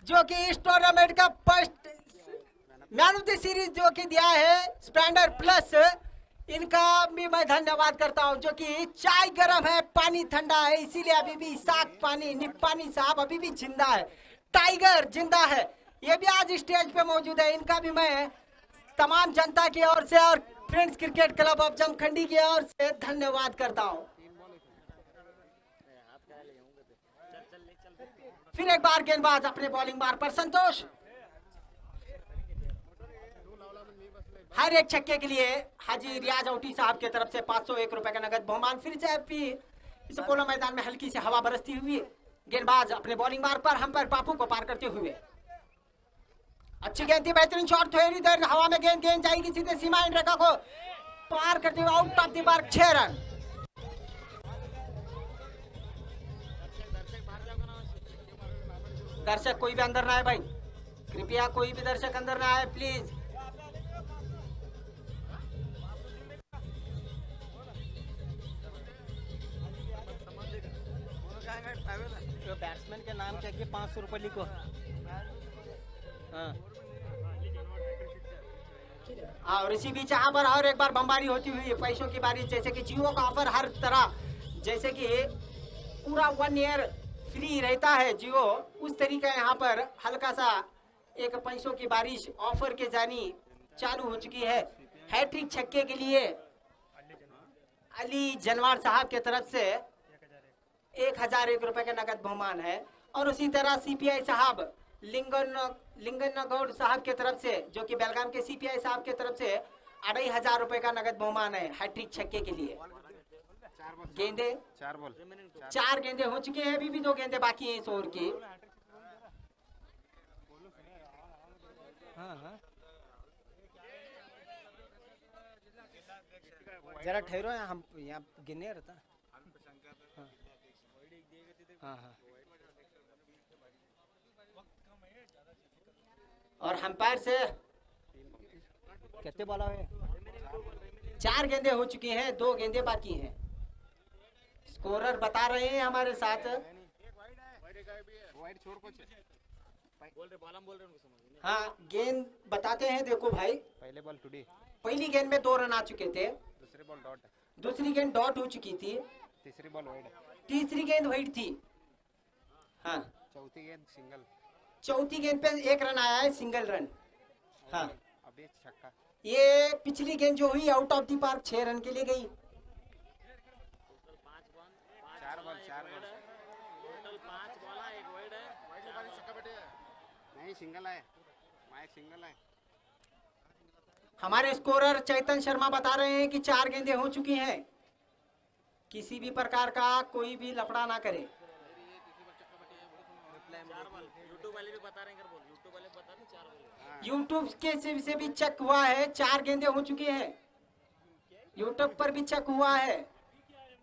जो कि इस टूर्नामेंट का first man of the series जो कि दिया है स्प्लेंडर प्लस, इनका भी मैं धन्यवाद करता हूं। जो कि चाय गर्म है पानी ठंडा है, इसीलिए अभी भी इसाक पानी निपानी साहब अभी भी जिंदा है, टाइगर जिंदा है, ये भी आज स्टेज पे मौजूद है। इनका भी मैं तमाम जनता की ओर से और friends cricket club of Jamkhandi की ओर से धन्यवाद करता हूं। फिर एक बार गेंदबाज अपने बॉलिंग बार पर संतोष, हर एक छक्के के लिए हाजी रियाज औटी साहब की तरफ से 501 रुपए का नगद बहुमान। फिर से भी इस पोलो मैदान में हल्की से हवा बरसती हुई गेंदबाज अपने बॉलिंग बार पर हम पर पापू को पार करते हुए, अच्छी गेंद थी, बेहतरीन शॉट, थोड़ी देर हवा में गेंद जाएगी सीधे सीमा रेखा को पार करते हुए out of the mark, 6 run. दर्शक कोई भी अंदर ना आए भाई, कृपया कोई भी दर्शक अंदर ना आए प्लीज। तो बैट्समैन के नाम क्या 500 रुपये लिखो। हाँ, और इसी बीच यहाँ पर और एक बार बमबारी होती हुई पैसों की बारिश, जैसे कि जियो का ऑफर हर तरह, जैसे कि पूरा 1 ईयर फ्री रहता है जियो, उस तरीका यहाँ पर हल्का सा एक पैसों की बारिश ऑफर के जानी चालू हो चुकी है। हैट्रिक छक्के के लिए अली जनवार साहब के तरफ से 1001 रुपए का नगद बहुमान है। और उसी तरह सीपीआई साहब लिंगन गौड़ साहब के तरफ से, जो कि बेलगाम के सीपीआई साहब के तरफ से 2500 रुपए का नगद बहुमान है हैट्रिक छक्के के लिए। गेंदे 4 गेंदे हो चुके हैं, अभी भी 2 गेंदे बाकी हैं इस ओवर की। जरा ठहरो, हम यहाँ गिने रहता। हाँ। और अंपायर से कितने बॉल है? 4 गेंदें हो चुकी हैं, 2 गेंदें बाकी हैं। स्कोरर बता रहे हैं हमारे साथ। वाइड छोड़ कुछ बोल रहे उनको समझ नहीं। हाँ, गेंद बताते हैं। देखो भाई, पहले बॉल टुडे, पहली गेंद में 2 रन आ चुके थे, दूसरे बॉल डॉट, दूसरी गेंद डॉट हो चुकी थी, तीसरी बॉल वाइड, तीसरी गेंद वाइड थी। हाँ, चौथी गेंद सिंगल, चौथी गेंद पे 1 रन आया है, सिंगल रन। हाँ, अभी छक्का। ये पिछली गेंद जो हुई out of the park, 6 run के लिए गई। चार बॉल टोटल 5 बॉल है, 1 वाइड है, नहीं सिंगल है, माइक सिंगल है। हमारे स्कोरर चैतन शर्मा बता रहे हैं कि 4 गेंदें हो चुकी हैं। किसी भी प्रकार का कोई भी लफड़ा ना करे। यूट्यूब वाले भी बता रहे हैं, यूट्यूब वाले बता रहे हैं 4 बॉल। यूट्यूब के से भी चेक हुआ है, 4 गेंदें हो चुकी हैं। यूट्यूब पर भी चेक हुआ है।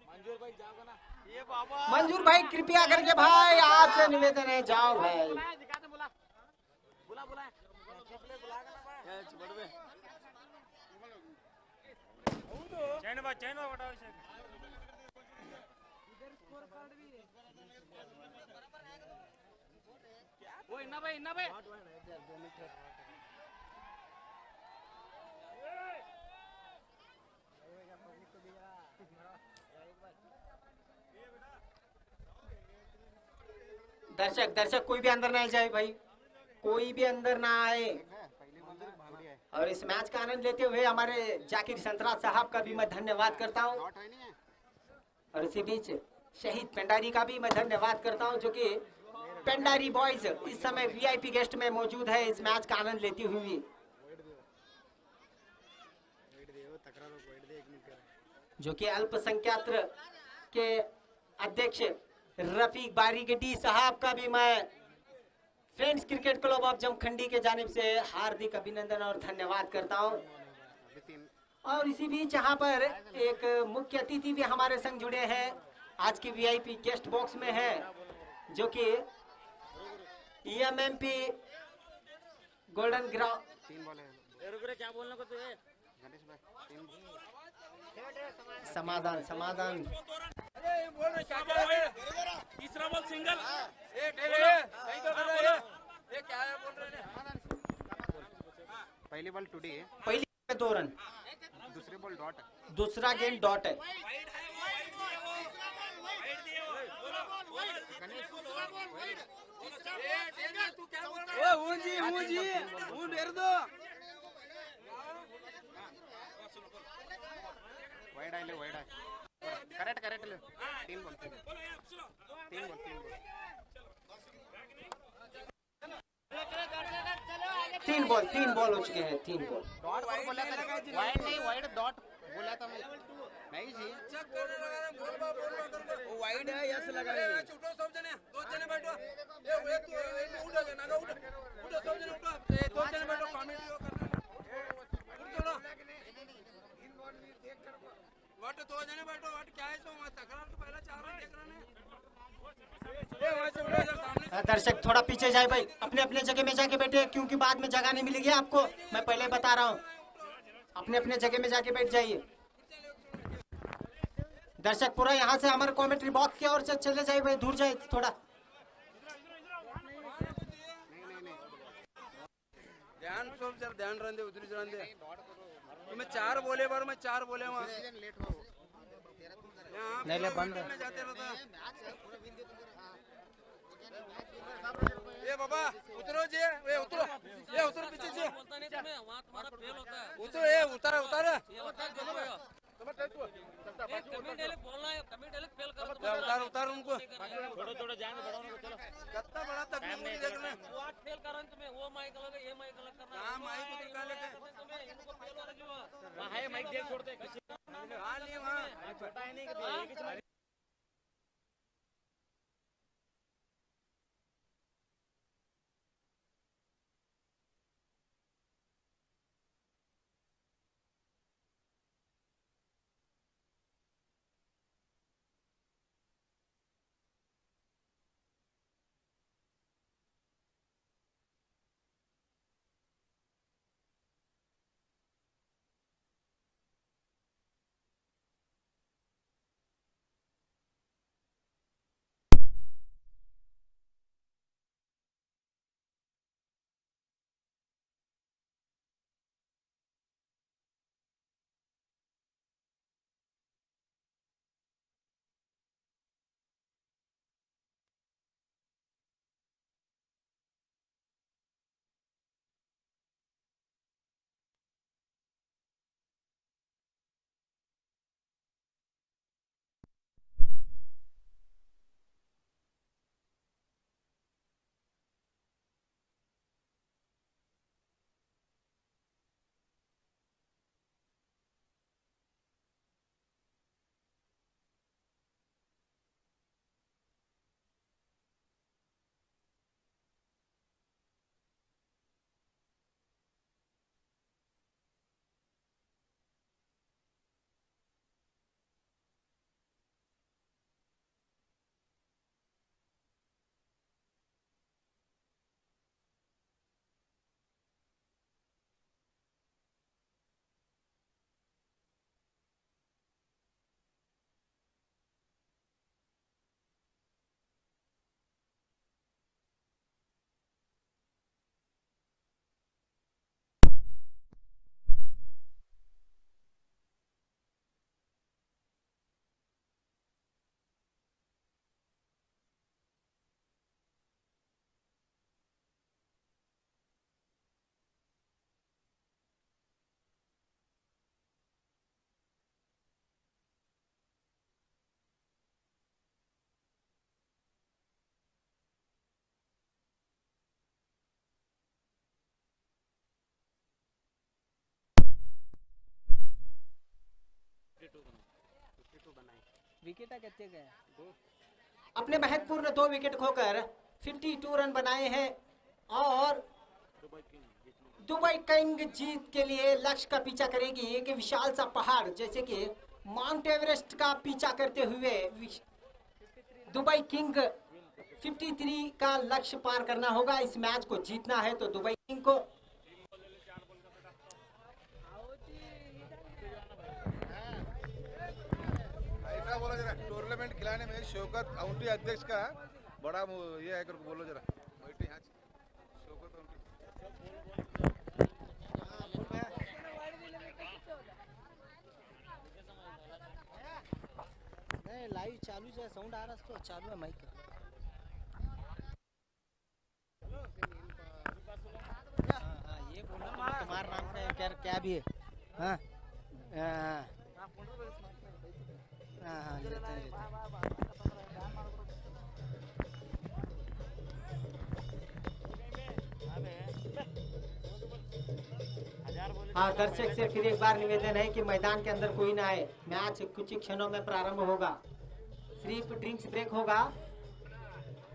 मंजूर भाई जाओगे ना? ये बाबा मंजूर भाई कृपया करके भाई आपसे निवेदन है, जाओ भाई। दिखाते बुला बुला बुला बुला बड़वे चैन बा बताओ इसे। वो इन्ना भाई दर्शक कोई भी अंदर ना जाए भाई, कोई भी अंदर ना आए। और इस मैच का आनंद लेते हुए हमारे जाकिर संतरा साहब का भी मैं धन्यवाद करता हूं। और इसी बीच शहीद पेंडारी का भी मैं धन्यवाद करता हूं, जो कि पेंडारी बॉयज इस समय वीआईपी गेस्ट में मौजूद है इस मैच का आनंद लेती हुई। जो कि अल्पसंख्यक के अध्यक्ष रफीक बारीगड्डी साहब का भी मैं friends cricket club of Jamkhandi के जानिब से हार्दिक अभिनंदन और धन्यवाद करता हूं। और इसी बीच यहाँ पर एक मुख्य अतिथि भी हमारे संग जुड़े हैं, आज की वीआईपी गेस्ट बॉक्स में है, जो कि EMMP गोल्डन ग्राउंड। क्या बोलने को तुझे? समाधान तीसरा बॉल सिंगल। पहली बॉल टुडे, पहली में 2 रन, दूसरी बॉल डॉट, दूसरा गेंद डॉट है। वाइड आइले वाइड है, करेक्ट ले। 3 बॉल 3 बॉल हो चुके हैं, 3 बॉल। डॉट बोला था, वाइड नहीं, वाइड डॉट बोला था मैं। नहीं जी, वो वाइड है, यस लगा है। उठो सब जने, 2 जने बैठो। ये तो उठो जना ना, उठो सब जने उठो। ये 2 जने बैठो, कमेंट करना। उठ चलो। वाट 2 जने बैठो, वाट क्या है तो तकरार तो पहला 4 रन देख रहे हैं। दर्शक थोड़ा पीछे जाए भाई, अपने अपने जगह में जाके बैठे, क्योंकि बाद में जगह नहीं मिलेगी आपको। मैं पहले बता रहा हूँ, अपने अपने जगह में जाके बैठ जाइए। दर्शक पूरा यहाँ से हमारे कमेंट्री बॉक्स की ओर से चले जाए भाई, दूर जाए थोड़ा। ध्यान सब जरा ध्यान रहने दे, उधर रहने दे। तो मैं 4 बोले बार, मैं 4 बोले वहाँ नहीं ले बंद जाते रहता। ये बाबा उतरो जी, ये उतरो पीछे से। उतरो, ये उतार उतार उनको। थोड़ा जान कितना बड़ा तकलीफ नहीं देख रहे। फेल कर तुम्हें, वो माइक अलग है, ये माइक अलग करना। हां माइक निकाल लेते तुम्हें, इनको फेल हो रहा है। वहां है माइक देख छोड़ते किसी। हां नहीं, वहां छोटा है नहीं कि विकेट कितने गए? अपने महत्वपूर्ण 2 विकेट खोकर 52 रन बनाए हैं और दुबई किंग जीत के लिए लक्ष्य का पीछा करेगी। एक विशाल सा पहाड़ जैसे कि माउंट एवरेस्ट का पीछा करते हुए दुबई किंग 53 का लक्ष्य पार करना होगा। इस मैच को जीतना है तो दुबई किंग को। ऐसा बोलो जरा, टूर्नामेंट खिलाने में शौकत अउंटी अध्यक्ष का बड़ा ये है करके बोलो जरा। बैठे यहाँ शौकत अउंटी। नहीं लाइव चालू है, साउंड आ रहा है तो चालू है माइक। हाँ ये बोलो तुम्हारा नाम क्या भी है? हाँ हाँ हाँ लेते हैं। हाँ दर्शक से फिर एक बार निवेदन है कि मैदान के अंदर कोई ना आए। मैच कुछ ही क्षणों में प्रारंभ होगा। सिर्फ ड्रिंक्स ब्रेक होगा।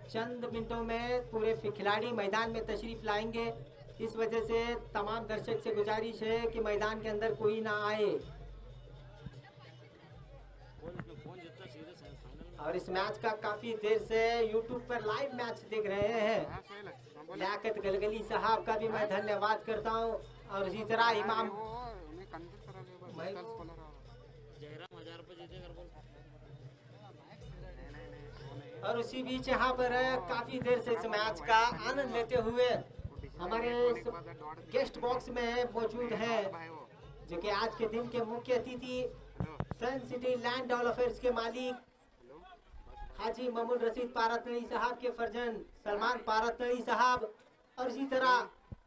चंद मिनटों में पूरे खिलाड़ी मैदान में तशरीफ लाएंगे। इस वजह से तमाम दर्शक से गुजारिश है कि मैदान के अंदर कोई ना आए। और इस मैच का काफी देर से YouTube पर लाइव मैच देख रहे हैं। लियाकत गलगली साहब का भी मैं धन्यवाद करता हूं और इसी तरह इमाम और उसी बीच यहाँ पर काफी देर से इस मैच का आनंद लेते हुए हमारे गेस्ट बॉक्स में मौजूद है जो कि आज के दिन के मुख्य अतिथि सन सिटी लैंड डेवलपर्स के मालिक हाजी ममून रशीद पारतनई साहब के फर्जन सलमान पारतनई साहब और इसी तरह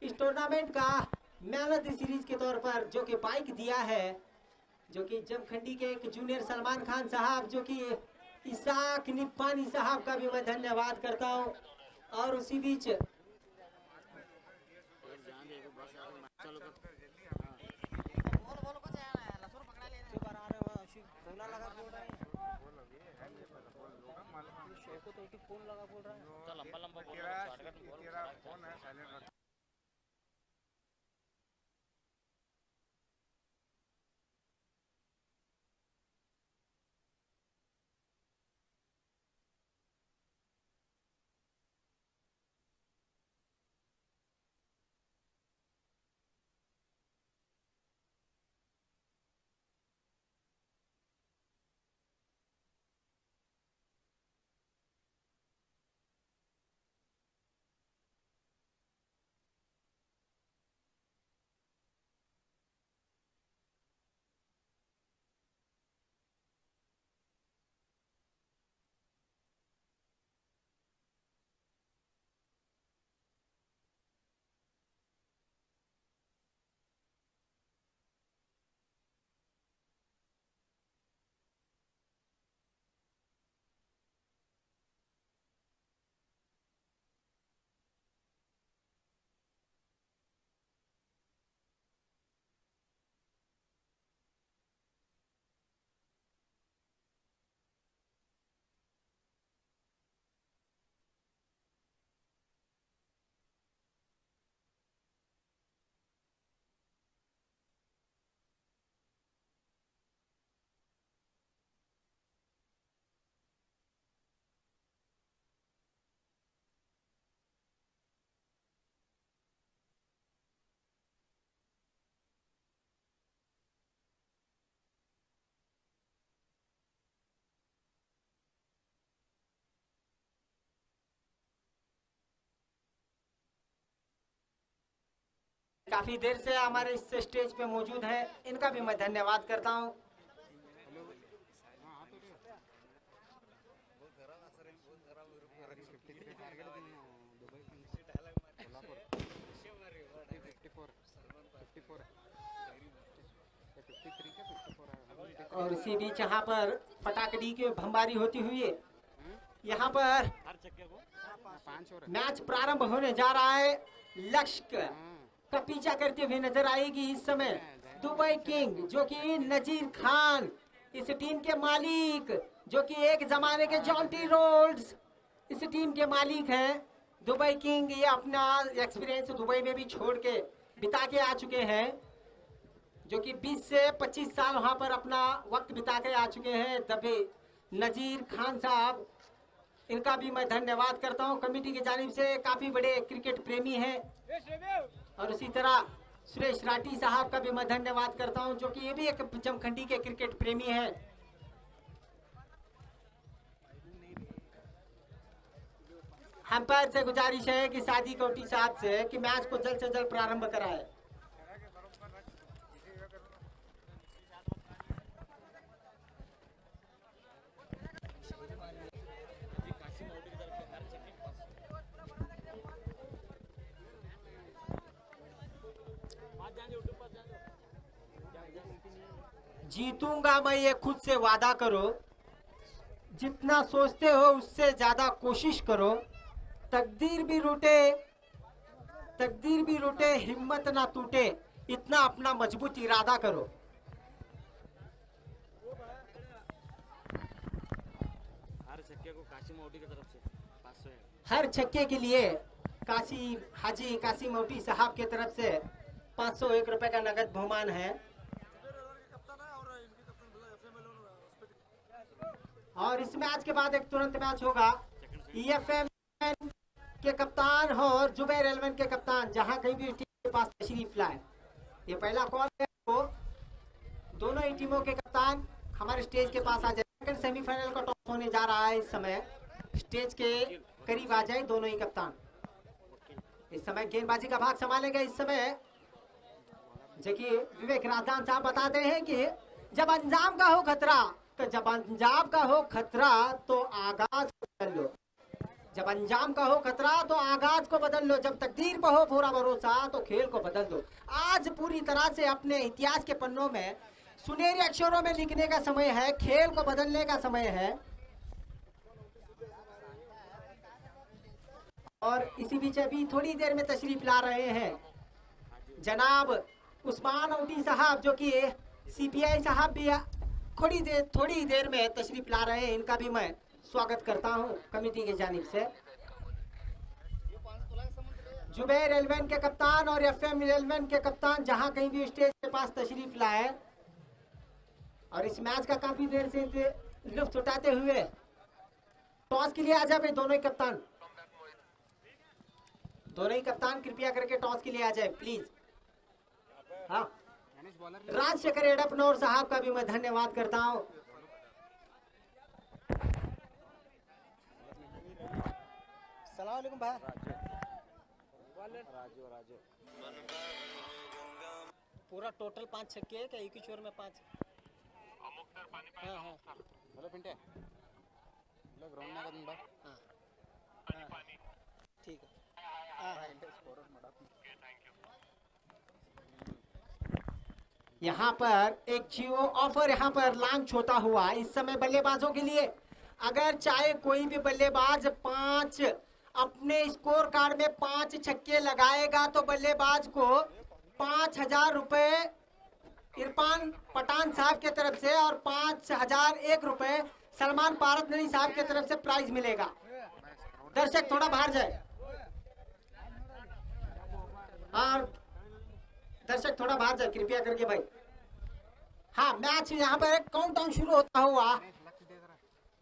इस टूर्नामेंट का मैन ऑफ द सीरीज के तौर पर जो कि बाइक दिया है जो कि जमखंडी के एक जूनियर सलमान खान साहब जो कि इसाक निप्पानी साहब का भी मैं धन्यवाद करता हूं। और उसी बीच फोन लगा बोल रहा है लंबा लंबा फोन है साइलेंट। काफी देर से हमारे इस स्टेज पे मौजूद है इनका भी मैं धन्यवाद करता हूं। और इसी बीच यहाँ पर पटाखड़ी की बमबारी होती हुई यहाँ पर मैच प्रारंभ होने जा रहा है। लक्ष्य का पीछा करते हुए नजर आएगी इस समय दुबई किंग जो कि नजीर खान इस टीम के मालिक जो कि एक जमाने के जॉन्टी रोड्स इस टीम के मालिक हैं। दुबई किंग ये अपना एक्सपीरियंस दुबई में भी छोड़ के बिता के आ चुके हैं, जो कि 20 से 25 साल वहां पर अपना वक्त बिता के आ चुके हैं। दबे नजीर खान साहब, इनका भी मैं धन्यवाद करता हूं। कमेटी की जानिब से काफी बड़े क्रिकेट प्रेमी हैं। और उसी तरह सुरेश राठी साहब का भी मैं धन्यवाद करता हूं, जो कि ये भी एक जमखंडी के क्रिकेट प्रेमी हैं। अंपायर से गुजारिश है कि सादी कोटी साहब से कि मैच को जल्द से जल्द प्रारंभ कराए। जीतूंगा मैं, ये खुद से वादा करो। जितना सोचते हो उससे ज्यादा कोशिश करो। तकदीर भी रूठे हिम्मत ना टूटे, इतना अपना मजबूत इरादा करो। हर छक्के को काशी मोटी की तरफ से 500 है। हर छक्के के लिए हाजी काशी मोटी साहब की तरफ से 501 रुपए का नगद बहुमान है। और इस मैच के बाद एक तुरंत मैच होगा EFM के कप्तान और जुबैर एलवन के कप्तान, जहां कहीं भी टीम के पास तशरीफ लाए। ये पहला कॉल है तो दोनों ही टीमों के कप्तान हमारे स्टेज के पास आ जाए। सेकंड सेमीफाइनल का टॉस होने जा रहा है। इस समय स्टेज के करीब आ जाए दोनों ही कप्तान। इस समय गेंदबाजी का भाग संभालेगा। इस समय देखिए विवेक राजदान साहब बताते हैं कि जब अंजाम का हो खतरा तो आगाज को बदल लो। जब अंजाम का हो खतरा तो आगाज को बदल लो। जब तकदीर पर हो पूरा भरोसा तो खेल को बदल दो। आज पूरी तरह से अपने इतिहास के पन्नों में सुनहरे अक्षरों में लिखने का समय है। खेल को बदलने का समय है। और इसी बीच अभी थोड़ी देर में तशरीफ ला रहे हैं जनाब उस्मान औटी साहब, जो कि CPI साहब भी थोड़ी देर में तशरीफ ला रहे हैं। इनका भी मैं स्वागत करता हूं कमेटी की जानिब से। जुबैर एलवन के कप्तान और FM एलवन के कप्तान जहां कहीं भी स्टेज के पास तशरीफ लाए और इस मैच का काफी देर से लुत्फ उठाते हुए टॉस के लिए आ जाए। दोनों ही कप्तान कृपया करके टॉस के लिए आ जाए प्लीज। हाँ, राजशेखर एडपनौर साहब का भी मैं धन्यवाद करता हूं। सलाम अलैकुम भाई। राजू पूरा टोटल 5 छक्के है क्या एक ही छोर में 5? हाँ हेलो पिंटे ग्राउंड में कदम बा ठीक है। यहाँ पर एक जियो ऑफर यहाँ पर लॉन्च होता हुआ इस समय बल्लेबाजों के लिए। अगर चाहे कोई भी बल्लेबाज 5 अपने स्कोर कार्ड में 5 छक्के लगाएगा तो बल्लेबाज को 5000 रुपए इरफान पठान साहब के तरफ से और 5001 रुपए सलमान पारदनी साहब के तरफ से प्राइज मिलेगा। दर्शक थोड़ा बाहर जाए और दर्शक थोड़ा बाहर जाए कृपया करके भाई। हाँ, मैच यहाँ पर काउंटडाउन शुरू होता हुआ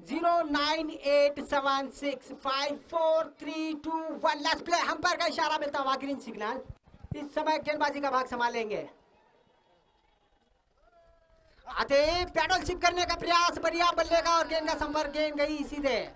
0987654321 लास्ट प्ले। अंपायर का इशारा मिलता हुआ ग्रीन सिग्नल। इस समय गेंदबाजी का भाग संभालेंगे आते पैडल शिप करने का प्रयास बढ़िया बल्ले का और गेंद का संपर्क, गेंद गई सीधे।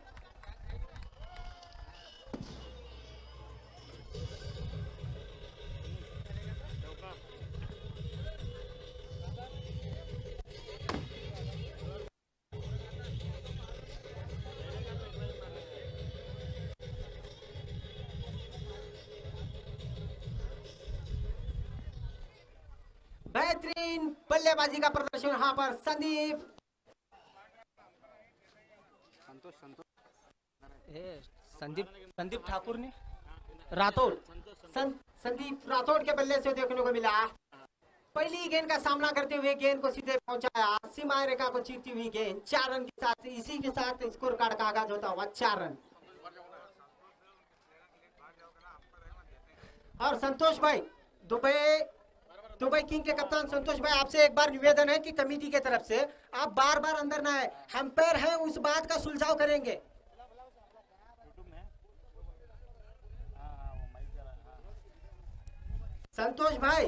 बेहतरीन बल्लेबाजी का प्रदर्शन यहाँ पर संदीप ठाकुर ने संदीप राठौड़ के बल्ले से देखने को मिला। पहली गेंद का सामना करते हुए गेंद को सीधे पहुंचाया सीमा रेखा को चीरती हुई गेंद 4 रन के साथ, इसी के साथ स्कोर कार्ड का आगाज होता हुआ 4 रन। और संतोष भाई, दुबई किंग के कप्तान संतोष भाई, आपसे एक बार निवेदन है कि कमेटी के तरफ से आप बार बार अंदर ना आए, एम्पायर हैं उस बात का सुलझाव करेंगे। संतोष भाई,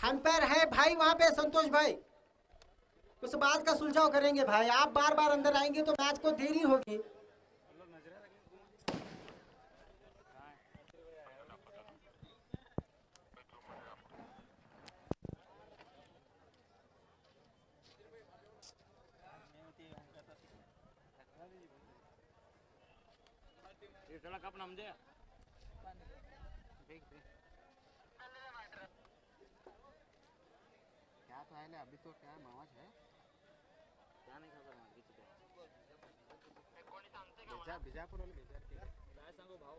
एम्पायर है भाई वहां पे, संतोष भाई उस बात का सुलझाव करेंगे भाई। आप बार बार अंदर आएंगे तो मैच को देरी होगी। क्या तो है अभी तो क्या मावाज है क्या नहीं खबर बिजापुर वाले काय सांगू भाऊ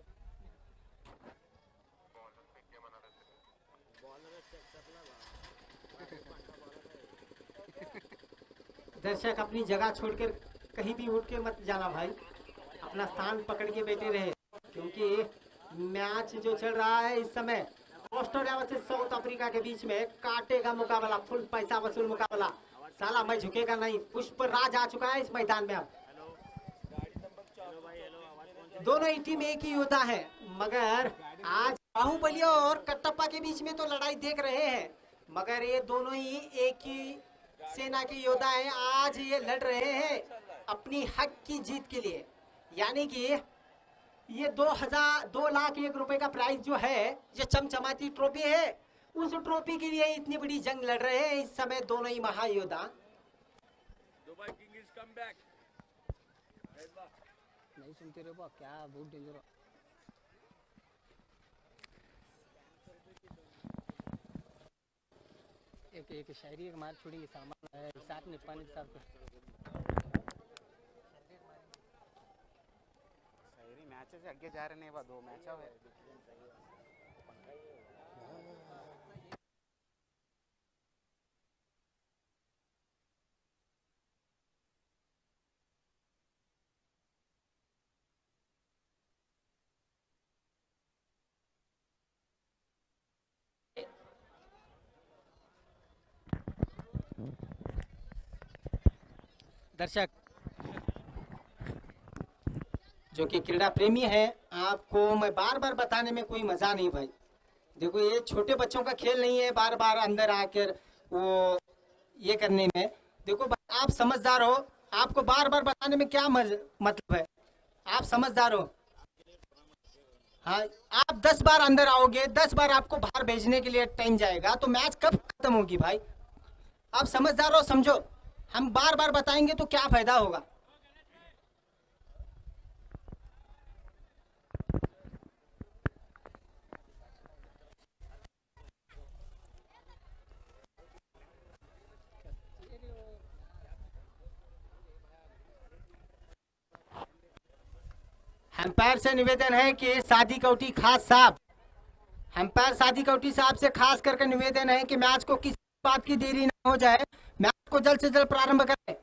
दर्शक अपनी जगह छोड़कर कहीं भी उठ के मत जाना भाई, अपना स्थान पकड़ के बैठे रहे, क्योंकि मैच जो चल रहा है इस समय ऑस्ट्रेलिया वर्सेस साउथ अफ्रीका के बीच में कांटे का मुकाबला, फुल पैसा वसूल मुकाबला। साला मैं झुकेगा नहीं, पुष्पराज आ चुका है इस मैदान में। अब दोनों ही टीम एक ही योद्धा है, मगर आज बाहुबली और कटप्पा के बीच में तो लड़ाई देख रहे हैं, मगर ये दोनों ही एक ही सेना के योद्धा हैं। आज ये लड़ रहे हैं अपनी हक की जीत के लिए, यानी कि ये 2,00,001 रुपए का प्राइज जो है, ये चमचमाती ट्रॉफी है, उस ट्रॉफी के लिए इतनी बड़ी जंग लड़ रहे हैं इस समय दोनों ही महायोद्धा। नहीं सुनते रहे क्या बहुत डेंजर। एक शायरी एक मार छोड़ी सामान है साथ में पानी के साथ शायरी मैच से आगे जा रहे नहीं 2 मैच है। दर्शक जो कि क्रीड़ा प्रेमी है, आपको मैं बार बार बताने में कोई मजा नहीं भाई। देखो ये छोटे बच्चों का खेल नहीं है बार बार अंदर आकर वो ये करने में। देखो आप समझदार हो, आपको बार बार बताने में क्या मतलब है, आप समझदार हो। हाँ, आप 10 बार अंदर आओगे, 10 बार आपको बाहर भेजने के लिए टाइम जाएगा, तो मैच कब खत्म होगी भाई। आप समझदार हो, समझो। हम बार बार बताएंगे तो क्या फायदा होगा। एम्पायर से निवेदन है कि सादी कौटी खास साहब, एम्पायर सादी कौटी साहब से खास करके निवेदन है कि मैच को किसी बात की देरी ना हो जाए, मैच को जल्द से जल्द प्रारंभ करें।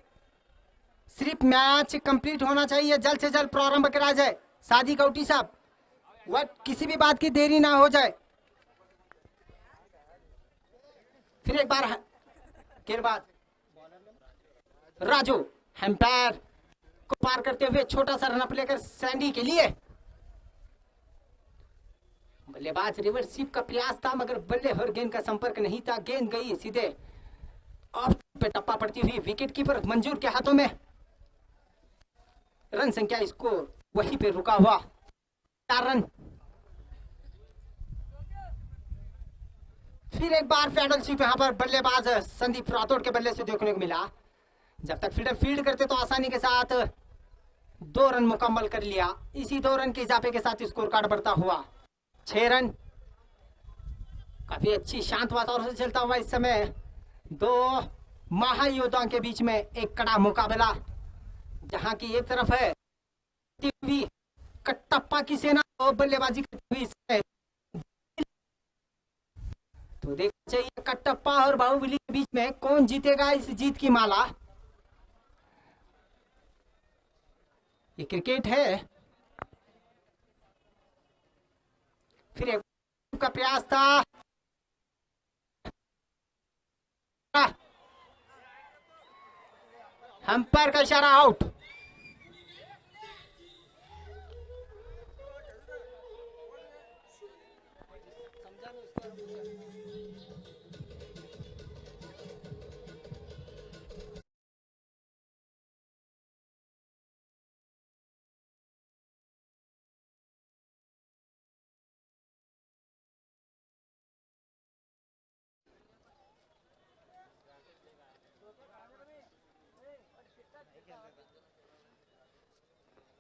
सिर्फ मैच कंप्लीट होना चाहिए, जल्द से जल्द प्रारंभ करा जाए। सादी कौटी साहब, वह किसी भी बात की देरी ना हो जाए। फिर एक बार गेंदबाज राजू एम्पायर को पार करते हुए छोटा सा रन अप लेकर सैंडी के लिए। बल्लेबाज रिवर्स स्वीप का प्रयास था, मगर बल्ले और गेंद का संपर्क नहीं था। गेंद गई सीधे ऑफ पे, टप्पा पड़ती हुई विकेट कीपर मंजूर के हाथों में। रन संख्या स्कोर वहीं पे रुका हुआ 4 रन। फिर एक बार पैडल स्वीप यहाँ पर बल्लेबाज संदीप राठौड़ के बल्ले से देखने को मिला। जब तक फील्डर फील्ड करते तो आसानी के साथ 2 रन मुकम्मल कर लिया। इसी 2 रन के इजाफे के साथ स्कोर कार्ड बढ़ता हुआ 6 रन। काफी अच्छी शांत वातावरण से चलता हुआ इस समय 2 महायोद्धाओं के बीच में एक कड़ा मुकाबला, जहां की एक तरफ है कटप्पा की सेना और बल्लेबाजी करती हुई। तो देखना चाहिए कटप्पा और बाहुबली के बीच में कौन कौन जीतेगा इस जीत की माला? ये क्रिकेट है। फिर एक का प्रयास था, अंपायर का इशारा, आउट।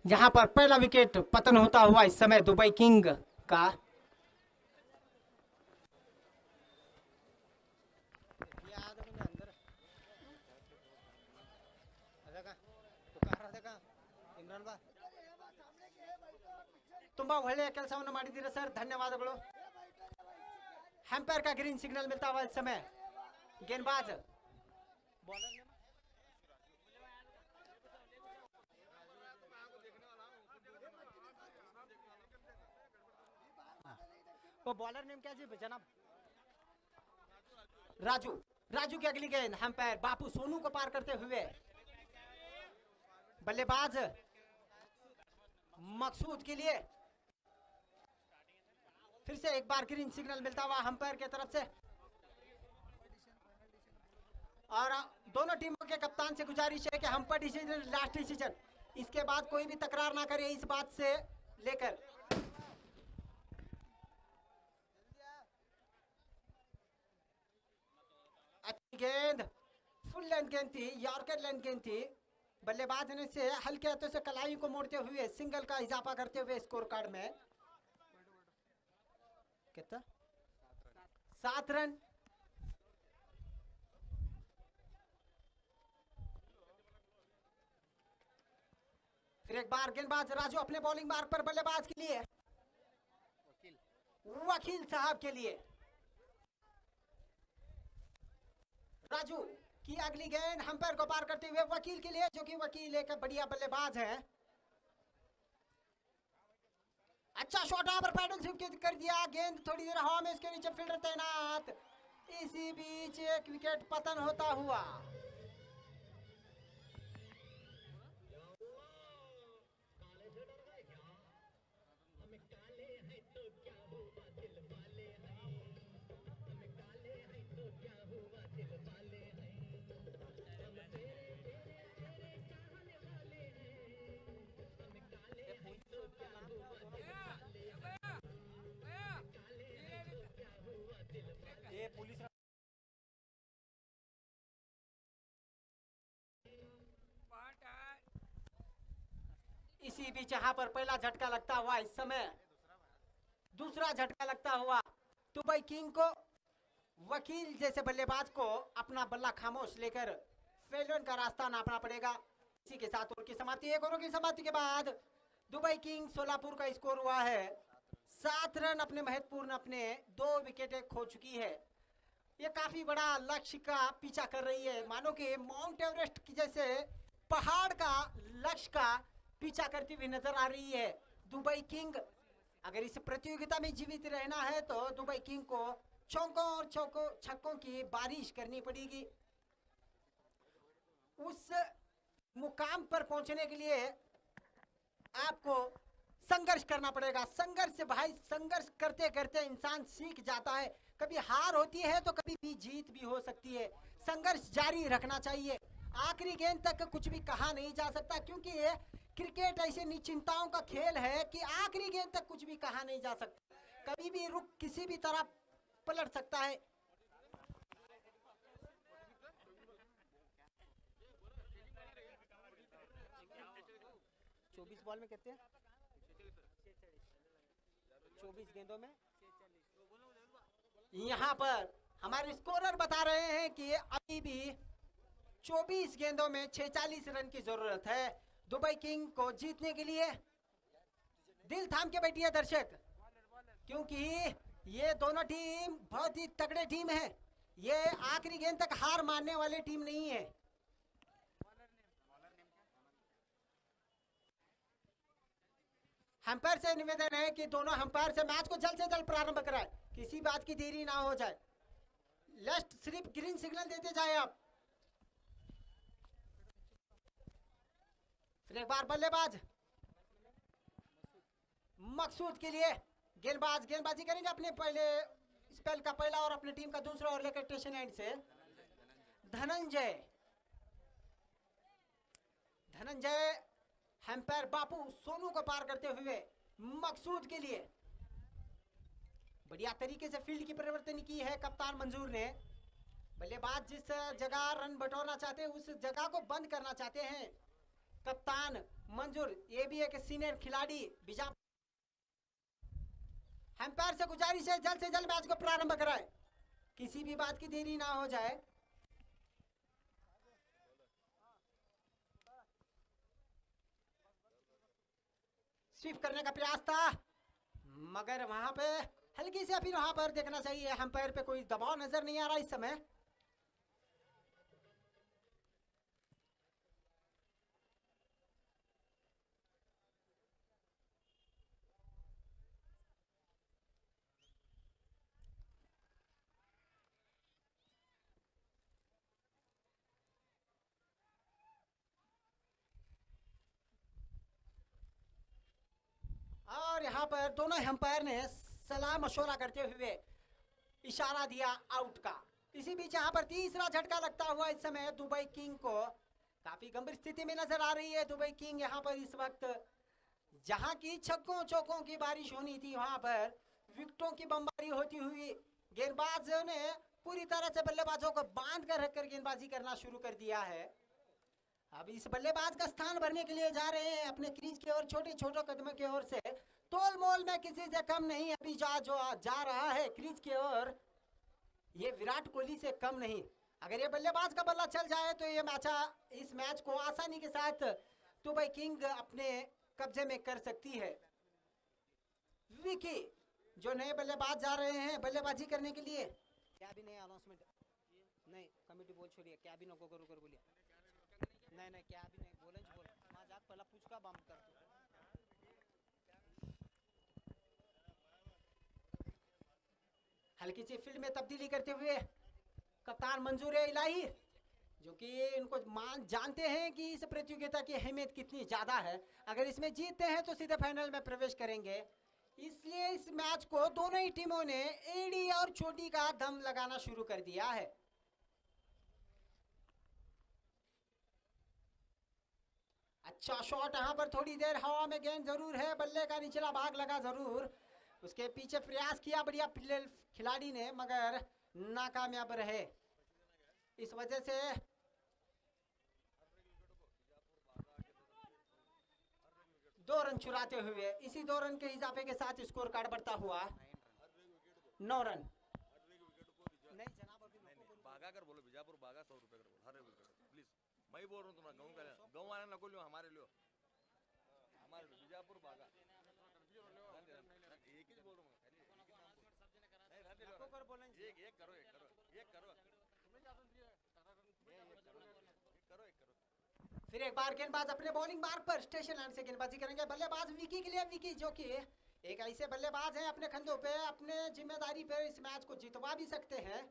जहां पर पहला विकेट पतन होता हुआ इस समय दुबई किंग का। ತುಂಬಾ ಒಳ್ಳೆಯ ಕೆಲಸವನ್ನು ಮಾಡಿದ್ದೀರಾ ಸರ್, ಧನ್ಯವಾದಗಳು। ಹ್ಯಾಂಪೈರ್ का ग्रीन सिग्नल मिलता हुआ इस समय गेंदबाज बॉलर ने वो बॉलर नेम क्या जी जनाब? राजू। राजू की अगली गेंद हम्पायर बापू सोनू को पार करते हुए बल्लेबाज मकसूद के लिए फिर से एक बार ग्रीन सिग्नल मिलता हुआ हम्पायर की तरफ से। और दोनों टीमों के कप्तान से गुजारिश है कि हम्पायर डिसीजन लास्ट डिसीजन, इसके बाद कोई भी तकरार ना करे इस बात से लेकर। अच्छी गेंद, फुल लेंथ गेंद थी, यॉर्कर लेंथ गेंद थी। बल्लेबाज ने से हल्के हाथों से कलाई को मोड़ते हुए सिंगल का इजाफा करते हुए स्कोर कार्ड में कितना 7 रन। फिर एक बार गेंदबाज राजू अपने बॉलिंग मार्ग पर बल्लेबाज के लिए वकील साहब के लिए। राजू की अगली गेंद हम्पायर को पार करते हुए वकील के लिए, जो कि वकील एक बढ़िया बल्लेबाज है। अच्छा शॉट पर पैडल स्विप कर दिया, गेंद थोड़ी देर हवा में इसके नीचे फील्डर तैनात। इसी बीच एक विकेट पतन होता हुआ। इसी बीच यहाँ पर पहला झटका लगता हुआ इस समय दूसरा झटका लगता हुआ दुबई किंग को। वकील जैसे बल्लेबाज को अपना बल्ला खामोश लेकर फेलवन का रास्ता नापना पड़ेगा। इसी के साथ ओवर की समाप्ति। एक ओवर की समाप्ति के बाद दुबई किंग सोलापुर का स्कोर हुआ है 7 रन। अपने महत्वपूर्ण अपने 2 विकेटें खो चुकी है। ये काफी बड़ा लक्ष्य का पीछा कर रही है, मानो कि माउंट एवरेस्ट की जैसे पहाड़ का लक्ष्य का पीछा करती हुई नजर आ रही है दुबई किंग। अगर इस प्रतियोगिता में जीवित रहना है तो दुबई किंग को चौकों और छक्कों की बारिश करनी पड़ेगी। उस मुकाम पर पहुंचने के लिए आपको संघर्ष करना पड़ेगा। संघर्ष भाई, संघर्ष करते करते इंसान सीख जाता है। कभी हार होती है तो कभी भी जीत भी हो सकती है। संघर्ष जारी रखना चाहिए। आखिरी गेंद तक कुछ भी कहा नहीं जा सकता, क्योंकि ये क्रिकेट ऐसे निश्चिंताओं का खेल है कि आखिरी गेंद तक कुछ भी कहा नहीं जा सकता। कभी भी रुख किसी भी तरह पलट सकता है। चौबीस बॉल में कितने 24 गेंदों में। यहाँ पर हमारे स्कोरर बता रहे हैं कि अभी भी 24 गेंदों में 46 रन की जरूरत है दुबई किंग को जीतने के लिए। दिल थाम के बैठिए दर्शक, क्योंकि ये दोनों टीम बहुत ही तगड़े टीम है। ये आखिरी गेंद तक हार मानने वाली टीम नहीं है। अंपायर से निवेदन है कि दोनों अंपायर से मैच को जल्द से जल्द प्रारंभ कराएं, किसी बात की देरी ना हो जाए। लेफ्ट सिर्फ ग्रीन सिग्नल देते जाए आप। फिर एक बार बल्लेबाज मकसूद के लिए गेंदबाजी करेंगे अपने पहले स्पेल का पहला और अपनी टीम का दूसरा और लेकर स्टेशन एंड से धनंजय अंपायर बापू सोनू को पार करते हुए मकसूद के लिए बढ़िया तरीके से फील्ड की परिवर्तन की है कप्तान मंजूर ने। बल्लेबाज जिस जगह रन बटोरना चाहते हैं उस जगह को बंद करना चाहते हैं कप्तान मंजूर। ये भी एक सीनियर खिलाड़ी बीजापुर। अंपायर से गुजारिश है जल्द से जल्द मैच को प्रारंभ कराए, किसी भी बात की देरी ना हो जाए। स्वीप करने का प्रयास था मगर वहां पे हल्की से अभी वहां पर देखना चाहिए, अंपायर पे कोई दबाव नजर नहीं आ रहा इस समय। और यहाँ पर दोनों अंपायर ने सलाह मशवरा करते हुए इशारा दिया आउट का। इसी बीच यहाँ पर तीसरा झटका लगता हुआ इस समय दुबई किंग को काफी गंभीर स्थिति में नजर आ रही है। दुबई किंग यहाँ पर इस वक्त जहाँ की छक्कों चौकों की बारिश होनी थी वहां पर विकेटों की बमबारी होती हुई गेंदबाजों ने पूरी तरह से बल्लेबाजों को बांध कर रखकर गेंदबाजी करना शुरू कर दिया है। अब इस बल्लेबाज का स्थान भरने के लिए जा रहे हैं अपने क्रीज की ओर, छोटे छोटे कदमों की ओर से तोल मोल में किसी से कम नहीं अभी जा रहा है क्रीज की ओर, ये विराट कोहली से कम नहीं। अगर ये बल्लेबाज का बल्ला चल जाए तो ये इस मैच को आसानी के साथ दुबई किंग अपने कब्जे में कर सकती है। विकी जो नए बल्लेबाज जा रहे हैं बल्लेबाजी करने के लिए। क्या भी नहीं अनाउंसमेंट नहीं, कमेटी बोल छोड़िए, क्या भी नको करो कर बोलिए। नहीं क्या भी नहीं बोले बोल वहाँ जा पहला पूछ का बम कर तू। हल्की सी फील्ड में तब्दीली करते हुए कप्तान मंजूर इलाही जो कि इनको जानते हैं कि इस प्रतियोगिता की अहमियत कितनी ज्यादा है। अगर इसमें जीतते हैं तो सीधे फाइनल में प्रवेश करेंगे, इसलिए इस मैच को दोनों ही टीमों ने एडी और छोटी का दम लगाना शुरू कर दिया है। अच्छा शॉट, यहाँ पर थोड़ी देर हवा में गेंद जरूर है, बल्ले का निचला भाग लगा जरूर, उसके पीछे प्रयास किया बढ़िया खिलाड़ी ने मगर नाकामयाब रहे। इस वजह से दो रन चुराते हुए इसी 2 रन के इजाफे के साथ स्कोर कार्ड बढ़ता हुआ 9 रन। नहीं जनाब अभी भागा कर बोलो, बीजापुर भागा 100 रुपए कर बोलो, हर प्लीज मैं ही बोल रहा हूँ तुम्हारा गाँव का, गाँव वाले ना को लो, हमारे लो बीजापुर भागा एक ही बोल रहा हूँ, एक करो फिर एक बार गेंदबाज अपने बॉलिंग मार्ग पर स्टेशन लाइन से गेंदबाजी करेंगे। बल्लेबाज विकी के लिए, विकी जो कि एक ऐसे बल्लेबाज हैं अपने कंधों पे अपने जिम्मेदारी पे इस मैच को जितवा भी सकते हैं।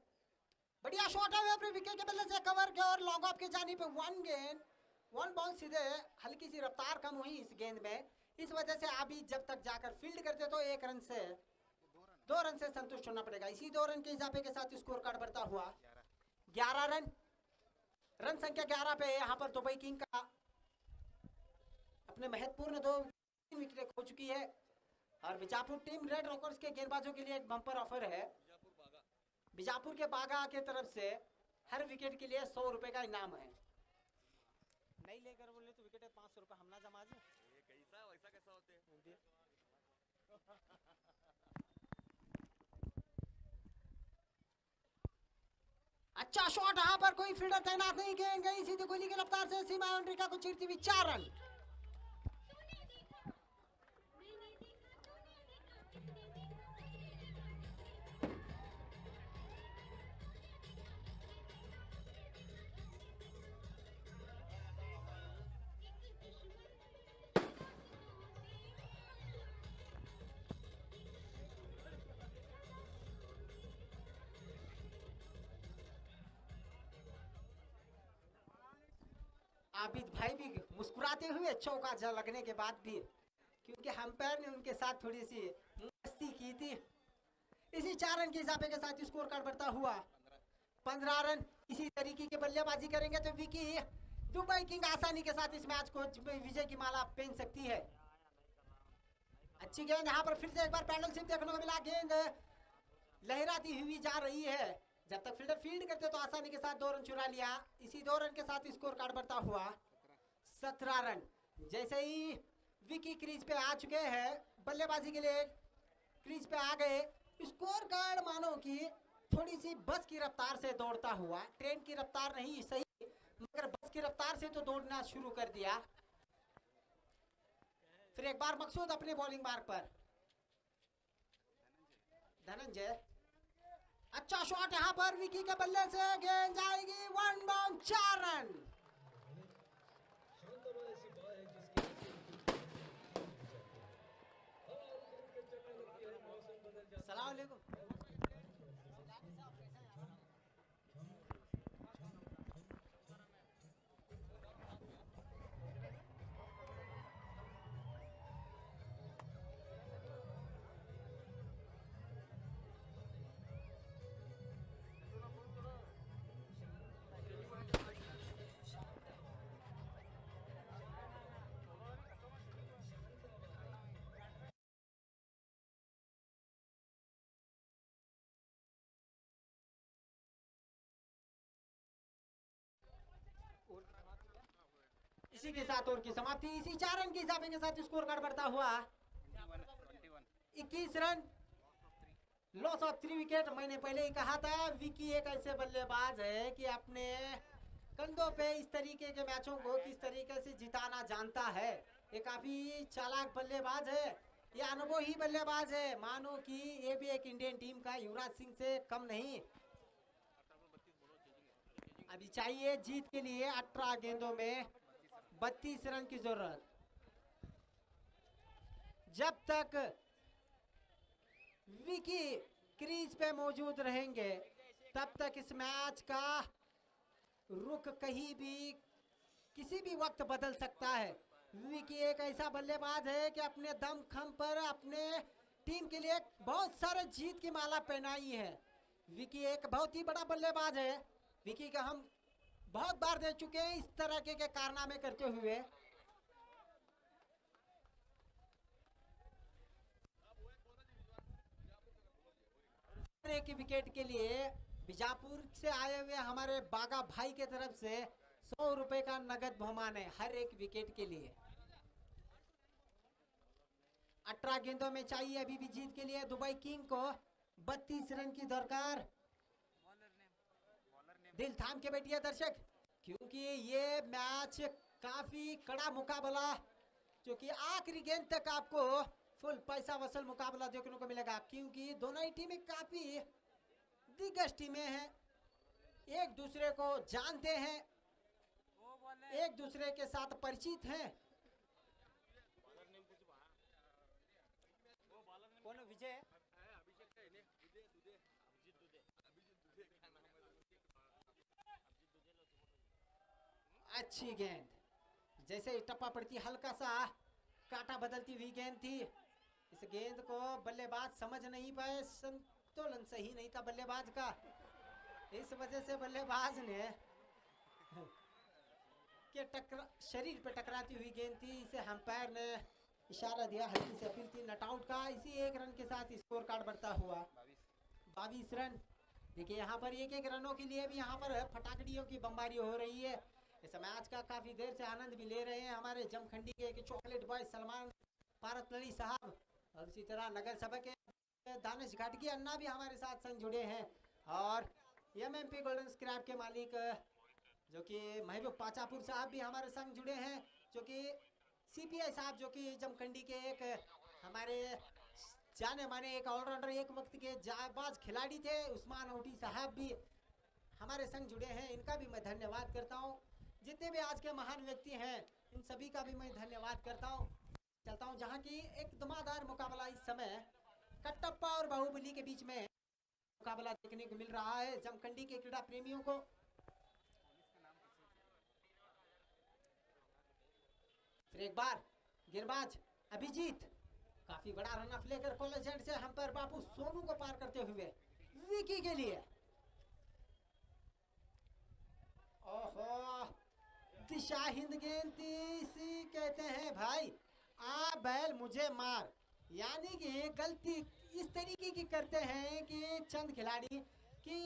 बढ़िया शॉट है अपने विकेट के बल्ले से कवर के और लॉन्ग ऑफ के जाने पे 1 बॉल सीधे, हल्की सी रफ्तार कम हुई इस गेंद में, इस वजह से अभी जब तक जाकर फील्ड करते तो 2 रन से संतुष्ट होना पड़ेगा। इसी 2 रन के इजाफे के साथ स्कोर कार्ड बढ़ता हुआ 11 रन संख्या 11 पे यहाँ पर दुबई किंग का अपने महत्वपूर्ण 2 विकेट खो चुकी है और बीजापुर टीम रेड रॉकर्स के गेंदबाजों के लिए एक बम्पर ऑफर है। बीजापुर के बागा के तरफ से हर विकेट के लिए 100 रुपए का इनाम है। नहीं लेकर बोले तो विकेट 500 रुपए हमला जमा जी, वैसा कैसा होते हैं? अच्छा शॉट, यहाँ पर कोई फील्डर तैनात नहीं किए गई, सीधी गोली की रफ्तार से सीमा बाउंड्री का को चीरती हुई 4 रन। आबिद भाई भी मुस्कुराते हुए चौका लगने के बाद भी, क्योंकि अंपायर ने उनके साथ थोड़ी सी मस्ती की थी। इसी 4 रन के इजाफे के साथ स्कोर कार्ड बढ़ता हुआ 15 रन। इसी तरीके की बल्लेबाजी करेंगे तो विकी दुबई किंग आसानी के साथ इस मैच को विजय की माला पहन सकती है। अच्छी गेंद यहाँ पर फिर से एक बार पैडल शिफ्ट देखने को मिला। गेंद लहराती हुई जा रही है। जब तक फील्डर फील्ड करते तो आसानी के साथ 2 रन चुरा लिया। इसी 2 रन के साथ स्कोर कार्ड बढ़ता हुआ 17 रन। जैसे ही विकी क्रीज पे आ चुके हैं, बल्लेबाजी के लिए क्रीज पे आ गए, स्कोर कार्ड मानो कि थोड़ी सी बस की रफ्तार से दौड़ता हुआ, ट्रेन की रफ्तार नहीं सही मगर बस की रफ्तार से तो दौड़ना शुरू कर दिया। फिर एक बार मकसूद अपने बॉलिंग मार्क पर। धनंजय, अच्छा शॉट यहाँ पर विकी के बल्ले से, गेंद जाएगी 1 बाउंड 4 रन। सलाम अलैकुम। इसी के साथ ओवर की समाप्ति। इसी 4 रन के हिसाब के साथ स्कोर कार्ड बढ़ता हुआ 21 रन, लॉस ऑफ 3 विकेट। मैंने पहले ही कहा था विकी एक ऐसे बल्लेबाज है कि अपने कंधों पे इस तरीके के मैचों को किस तरीके से जिताना जानता है। ये काफी चालाक बल्लेबाज है, ये अनुभवी बल्लेबाज है। मानो कि ये भी एक इंडियन टीम का युवराज सिंह से कम नहीं। अभी चाहिए जीत के लिए 18 गेंदों में 32 रन की जरूरत। जब तक विकी क्रीज पे मौजूद रहेंगे तब तक इस मैच का रुख कहीं भी किसी भी वक्त बदल सकता है। विकी एक ऐसा बल्लेबाज है कि अपने दम खम पर अपने टीम के लिए बहुत सारे जीत की माला पहनाई है। विकी एक बहुत ही बड़ा बल्लेबाज है। विकी का हम बहुत बार देख चुके हैं इस तरह के कारनामे करते हुए। एक विकेट के लिए बीजापुर से आए हुए हमारे बागा भाई के तरफ से 100 रुपए का नगद बहुमान है हर एक विकेट के लिए। 18 गेंदों में चाहिए अभी भी जीत के लिए दुबई किंग को 32 रन की दरकार। दिल थाम के बैठिए दर्शक, क्योंकि ये मैच काफी कड़ा मुकाबला, जो कि आखिरी गेंद तक आपको फुल पैसा वसूल मुकाबला देखने को मिलेगा। क्योंकि दोनों ही टीमें काफी दिग्गज टीमें हैं, एक दूसरे को जानते हैं, एक दूसरे के साथ परिचित हैं। कौन विजय? अच्छी गेंद, जैसे ही टप्पा पड़ती हल्का सा काटा बदलती हुई गेंद थी। इस गेंद को बल्लेबाज समझ नहीं पाए, संतुलन सही नहीं था बल्लेबाज का, इस वजह से बल्लेबाज ने शरीर पे टकराती हुई गेंद थी। इसे अंपायर ने इशारा दिया, हल्की सी अपील थी नॉट आउट का। इसी 1 रन के साथ स्कोर कार्ड बढ़ता हुआ 22 रन। देखिए यहाँ पर एक रनों के लिए भी यहाँ पर फटाकड़ियों की बमबारी हो रही है। इस मैच का काफी देर से आनंद भी ले रहे हैं हमारे जमखंडी के चॉकलेट बॉय सलमान पारतली साहब, और इसी तरह नगर सभा के दानिश घाटगी अन्ना भी हमारे साथ संग जुड़े हैं, और एमएमपी गोल्डन स्क्रैप के मालिक जो कि महबूब पाचापुर साहब भी हमारे संग जुड़े हैं, जो कि सीपीआई साहब जो कि जमखंडी के एक हमारे जाने माने एक ऑलराउंडर, एक वक्त के जाबाज खिलाड़ी थे। उस्मान औटी साहब भी हमारे संग जुड़े हैं, इनका भी मैं धन्यवाद करता हूं। जितने भी आज के महान व्यक्ति हैं इन सभी का भी मैं धन्यवाद करता हूं। चलता हूं जहां की एक धमाकेदार मुकाबला इस समय कटप्पा और बाहुबली के बीच में मुकाबला देखने को मिल रहा है जमखंडी के क्रीड़ा प्रेमियों को। फिर एक बार गेंदबाज अभिजीत काफी बड़ा रन ऑफ लेकर कॉलेज एंड से हम पर बापू सोनू को पार करते हुए विकी के लिए। ओहो, दिशा हिंद गेंद सी कहते हैं भाई, आ बैल मुझे मार, यानी कि गलती इस तरीके की करते हैं कि चंद खिलाड़ी कि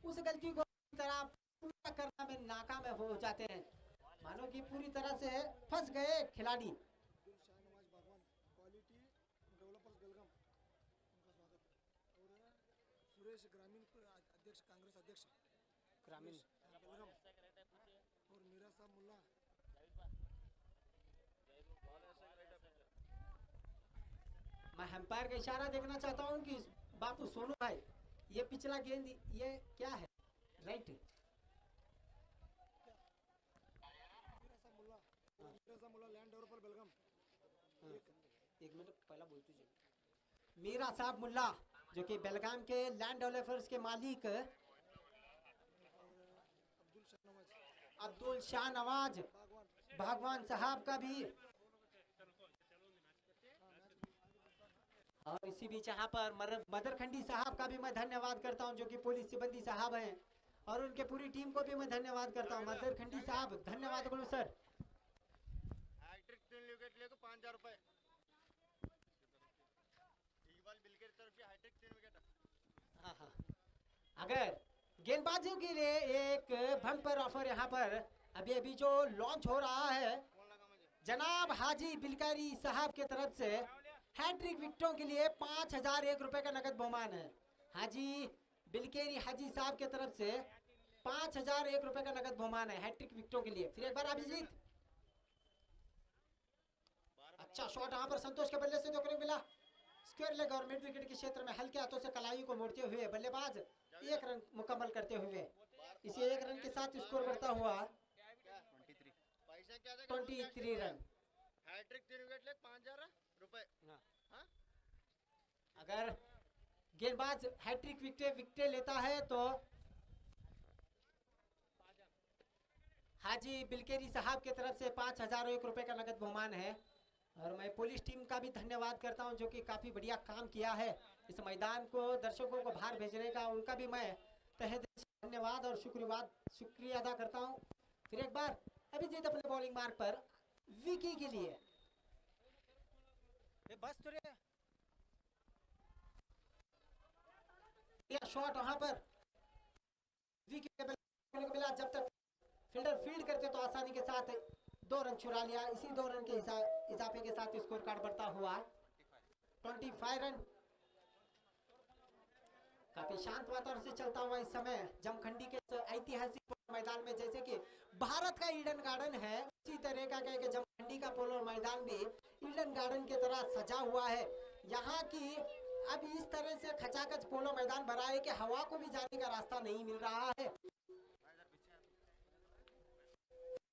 उस गलती को तरह पूरा करना में नाकाम हो जाते हैं, मानो कि पूरी तरह से फंस गए खिलाड़ी। शाहनवाज भगवान क्वालिटी डेवलपर्स बेलगाम, उनका स्वागत है। और सुरेश ग्रामीण अध्यक्ष, कांग्रेस अध्यक्ष ग्रामीण बेलगाम, और मीरा साहब मुल्ला। मैं अंपायर का इशारा देखना चाहता हूं कि बापू सोनू भाई, ये पिछला गेंद ये क्या है, राइट? मीरा साहब मुल्ला लैंड डेवलपर बेलगाम। एक मिनट पहला बोल तुझे। मीरा साहब मुल्ला जो कि बेलगाम के लैंड डेवलपर्स के मालिक अब्दुल शाह नवाज भगवान साहब का भी, और इसी बीच यहाँ पर मदर खंडी साहब का भी मैं धन्यवाद करता हूँ जो कि पुलिस सिब्बंदी साहब हैं, और उनके पूरी टीम को भी मैं धन्यवाद करता हूँ। मदर खंडी साहब धन्यवाद करो सर। हैट्रिक 3 विकेट लिए तो 5000 रुपए। इकबाल बिल की तरफ से हैट्रिक 3 विकेट। हाँ हाँ, अगर गेंदबाजों के लिए एक बम्पर ऑफर यहाँ पर अभी अभी जो लॉन्च हो रहा है, जनाब हाजी बिलकारी साहब के तरफ से हैट्रिक विकेटों के लिए 5001 रुपए का नगद बहुमान है। हाजी बिलकेरी हाजी साहब के तरफ से 5001 रुपए का नगद बहुमान है हैट्रिक विकेटों के लिए। फिर एक बार अभिजीत, अच्छा शॉट यहाँ पर संतोष के बल्ले से देखने को मिला, स्क्वायर लेग और मिड विकेट के क्षेत्र में हल्के हाथों से कलाई को मोड़ते हुए बल्लेबाज 1 रन मुकम्मल करते हुए इसी 1 रन के साथ स्कोर बढ़ता हुआ 23 रन। हैट्रिक 3 विकेट ले 5000 रुपए। अगर गेंदबाज हैट्रिक विकेट लेता है तो हाजी बिलकेरी साहब के तरफ से 5001 रुपए का नगद बहुमान है। और मैं पुलिस टीम का भी धन्यवाद करता हूं जो कि काफी बढ़िया काम किया है इस मैदान को दर्शकों को बाहर भेजने का, उनका भी मैं तहे दिल से धन्यवाद और शुक्रिया अदा करता हूं। फिर एक बार अभिजीत अपने बॉलिंग मार्ग पर विकी के लिए बस तो रे शॉट वहां पर विकी को मिला, जब तक फील्डर फील्ड करते तो आसानी के साथ 2 रन चुरा लिया। इसी 2 रन के इजाफे के साथ स्कोर कार्ड बढ़ता हुआ 25 रन। काफी शांत वातावरण से चलता हुआ इस समय जमखंडी के ऐतिहासिक मैदान में, जैसे कि भारत का ईडन गार्डन है उसी तरह का कि जमखंडी का पोलो मैदान भी ईडन गार्डन की तरह सजा हुआ है। यहाँ की अब इस तरह से खचाखच पोलो मैदान भरा है कि हवा को भी जाने का रास्ता नहीं मिल रहा है।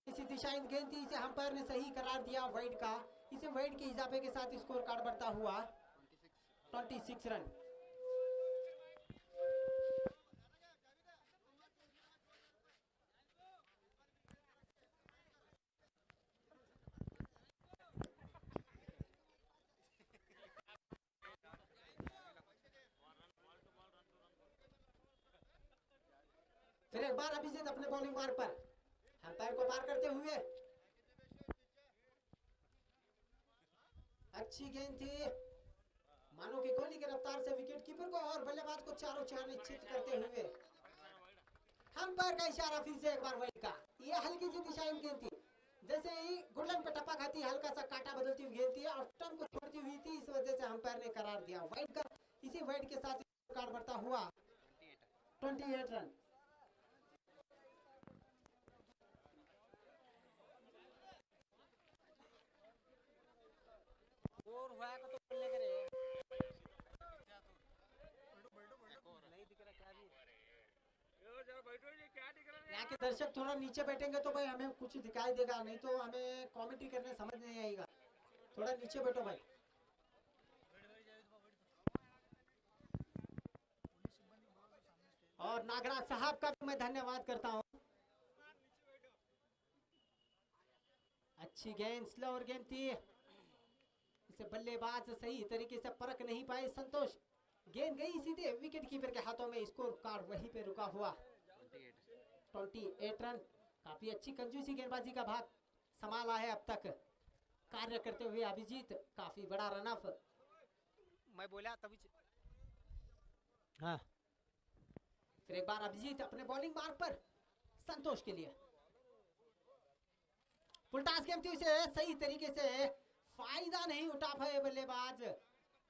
इसी दिशा इन गेंद थी, इसे अंपायर ने सही करार दिया वाइड का। इसे वाइड के इजाफे के साथ स्कोर कार्ड बढ़ता हुआ 26 रन। फिर एक बार अभिजीत अपने बॉलिंग मार्ग पर अंपायर को पार करते हुए, अच्छी गेंद थी, मानो कि कोहली के रफ्तार से विकेट कीपर को और बल्लेबाज को चारों चार निश्चित करते हुए अंपायर का इशारा फिर से एक बार वाइड का। ये हल्की सी दिशाहीन गेंद थी, जैसे ही गुडलन पे टपक आती हल्का सा कांटा बदलती हुई गेंद थी और स्टंप को छोड़ती हुई थी, इस वजह से अंपायर ने करार दिया वाइड का। इसी वाइड के साथ कार्ड बढ़ता हुआ 28 रन। और हुआ को तो बोलने के रे नहीं दिख रहा क्या भी। यहाँ के दर्शक थोड़ा नीचे बैठेंगे तो भाई हमें कुछ दिखाई देगा, नहीं तो हमें कमेंट्री करने समझ नहीं आएगा। थोड़ा नीचे बैठो भाई। और नागराज साहब का भी मैं धन्यवाद करता हूँ। अच्छी गेंद, स्लोअर गेंद थी, इसे बल्लेबाज सही तरीके से परख नहीं पाए संतोष। गेंद गई सीधे विकेट कीपर के हाथों में, स्कोर कार्ड वहीं पे रुका हुआ। 28 रन। काफी अच्छी कंजूसी गेंदबाजी का भाग संभाला है अब तक कार्य करते हुए अभिजीत। काफी बड़ा रन ऑफ। मैं बोला तभी हाँ, फिर एक बार अभिजीत अपने बॉलिंग मार्ग पर संतोष के लिए। फुलटास गेंद थी, उसे सही तरीके से फायदा नहीं उठा पाए बल्लेबाज।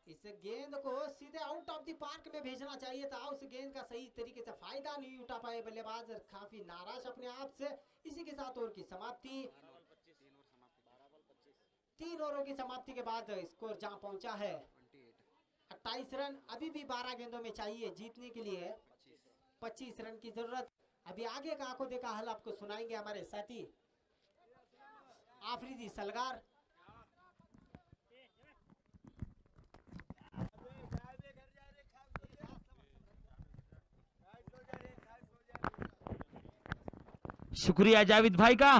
इस गेंद को सीधे आउट ऑफ द पार्क में भेजना चाहिए था, उस गेंद का सही तरीके से फायदा नहीं उठा पाए बल्लेबाज। काफी नाराज अपने आप से। इसी के साथ ओवर की समाप्ति। 3 ओवरों की समाप्ति के बाद स्कोर जहां पहुंचा है 28 रन। अभी भी 12 गेंदों में चाहिए जीतने के लिए 25 रन की जरूरत। अभी आगे का आंखों देखा हल आपको सुनाएंगे हमारे साथी आफरीदी सलगार। शुक्रिया जावेद भाई का।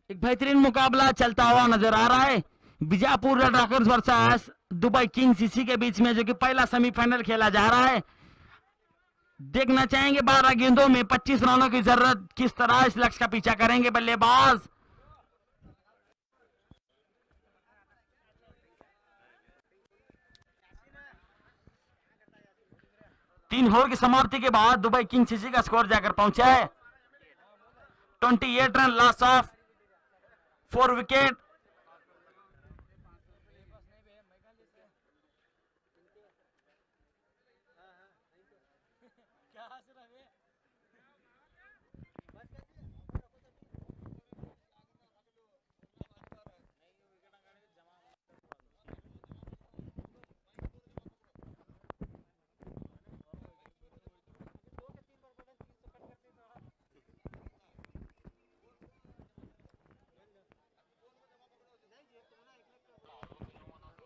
एक बेहतरीन मुकाबला चलता हुआ नजर आ रहा है Bijapur red rockers versus Dubai kings इसी के बीच में, जो कि पहला सेमीफाइनल खेला जा रहा है। देखना चाहेंगे 12 गेंदों में 25 रनों की जरूरत, किस तरह इस लक्ष्य का पीछा करेंगे बल्लेबाज। तीन ओवर की समाप्ति के बाद दुबई किंग्स इसी का स्कोर जाकर पहुंचा है 28 रन, लॉस ऑफ 4 विकेट।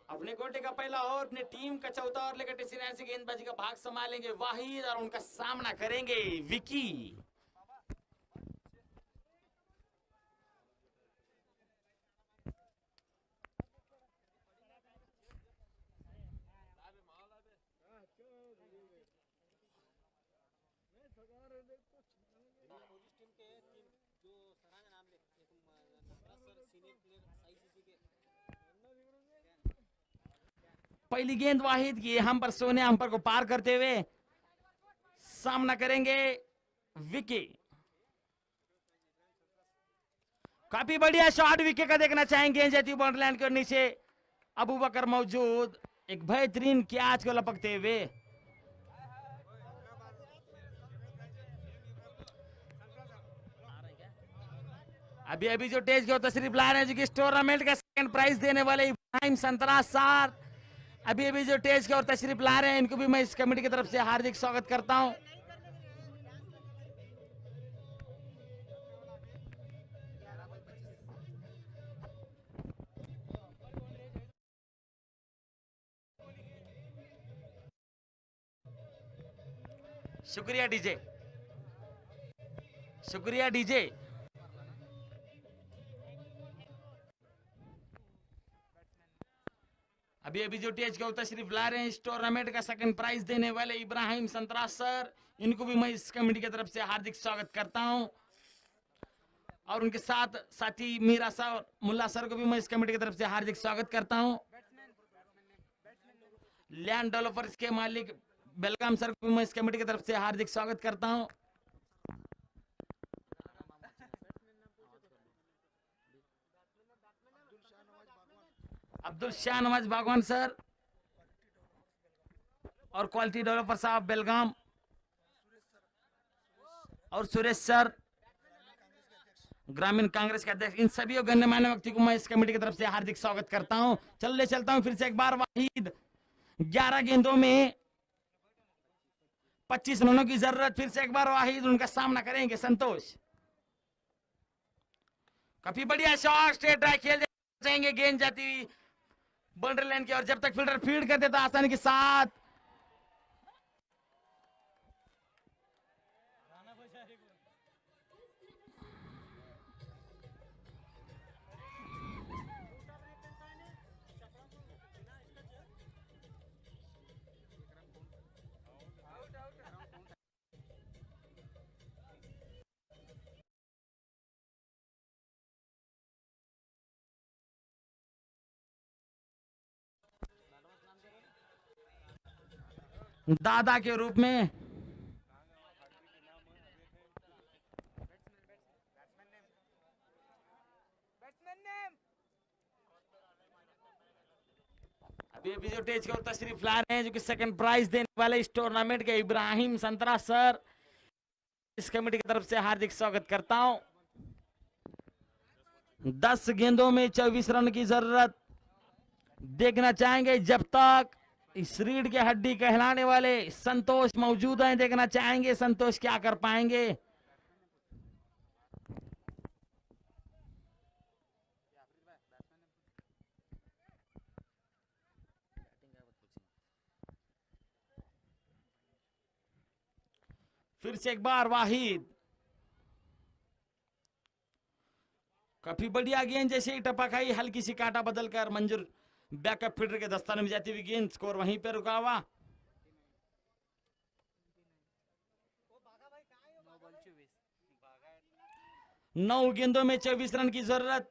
अपने कोटे का पहला ओवर अपनी टीम का चौथा ओवर लेकर टेसिनासी गेंदबाजी का भाग संभालेंगे वाहिद और उनका सामना करेंगे विकी। पहली गेंद वाहिद की हम पर सोने हम पर को पार करते हुए सामना करेंगे विकी। काफी बढ़िया शॉट विकेट का देखना चाहेंगे जैती बॉन्डलैंड के नीचे अबू बकर मौजूद, एक बेहतरीन कैच को लपकते हुए। अभी अभी जो टेज की तशरीफ ला रहे हैं, जो कि इस टूर्नामेंट का सेकंड प्राइज देने वाले इब्राहिम संतरा सार अभी अभी जो टेज की ओर तशरीफ ला रहे हैं, इनको भी मैं इस कमेटी की तरफ से हार्दिक स्वागत करता हूं। शुक्रिया डीजे, शुक्रिया डीजे। अभी अभी जो टेज के तशरीफ ला रहे हैं, इस टूर्नामेंट का सेकंड प्राइज देने वाले इब्राहिम संतरा सर, इनको भी मैं इस कमेटी की तरफ से हार्दिक स्वागत करता हूं। और उनके साथ साथी मीरा सर, मुल्ला सर को भी मैं इस कमेटी की तरफ से हार्दिक स्वागत करता हूं। लैंड डेवलपर्स के मालिक बेलगाम सर को भी मैं इस कमेटी की तरफ से हार्दिक स्वागत करता हूं। अब्दुल शाह नवाज बागवान सर और क्वालिटी डेवलपर साहब बेलगाम, और सुरेश सर ग्रामीण कांग्रेस के अध्यक्ष, इन सभी गण्यमान्य व्यक्ति को मैं इस कमेटी की तरफ से हार्दिक स्वागत करता हूं। चलता हूं फिर से एक बार वाहिद। 11 गेंदों में 25 रनों की जरूरत, फिर से एक बार वाहिद उनका सामना करेंगे संतोष। काफी बढ़िया शॉट, स्ट्रेट ड्राइव खेल जाएंगे, गेंद जाती हुई बाउंड्री लाइन की और जब तक फील्डर फील्ड कर देता आसानी के साथ। दादा के रूप में। अभी जो स्टेज के ऊपर तशरीफ ला रहे हैं, जो कि सेकंड प्राइज देने वाले इस टूर्नामेंट के इब्राहिम संतरा सर, इस कमेटी की तरफ से हार्दिक स्वागत करता हूं। 10 गेंदों में 24 रन की जरूरत। देखना चाहेंगे जब तक इस रीढ़ के हड्डी कहलाने वाले संतोष मौजूद हैं, देखना चाहेंगे संतोष क्या कर पाएंगे। फिर से एक बार वाहिद, काफी बढ़िया गेंद, जैसे ही टपक आई हल्की सी काटा बदल कर मंजूर बैकअप फील्डर के दस्ताने में जाती हुई गेंद, स्कोर वहीं पे रुका हुआ। नौ गेंदों में 24 रन की जरूरत।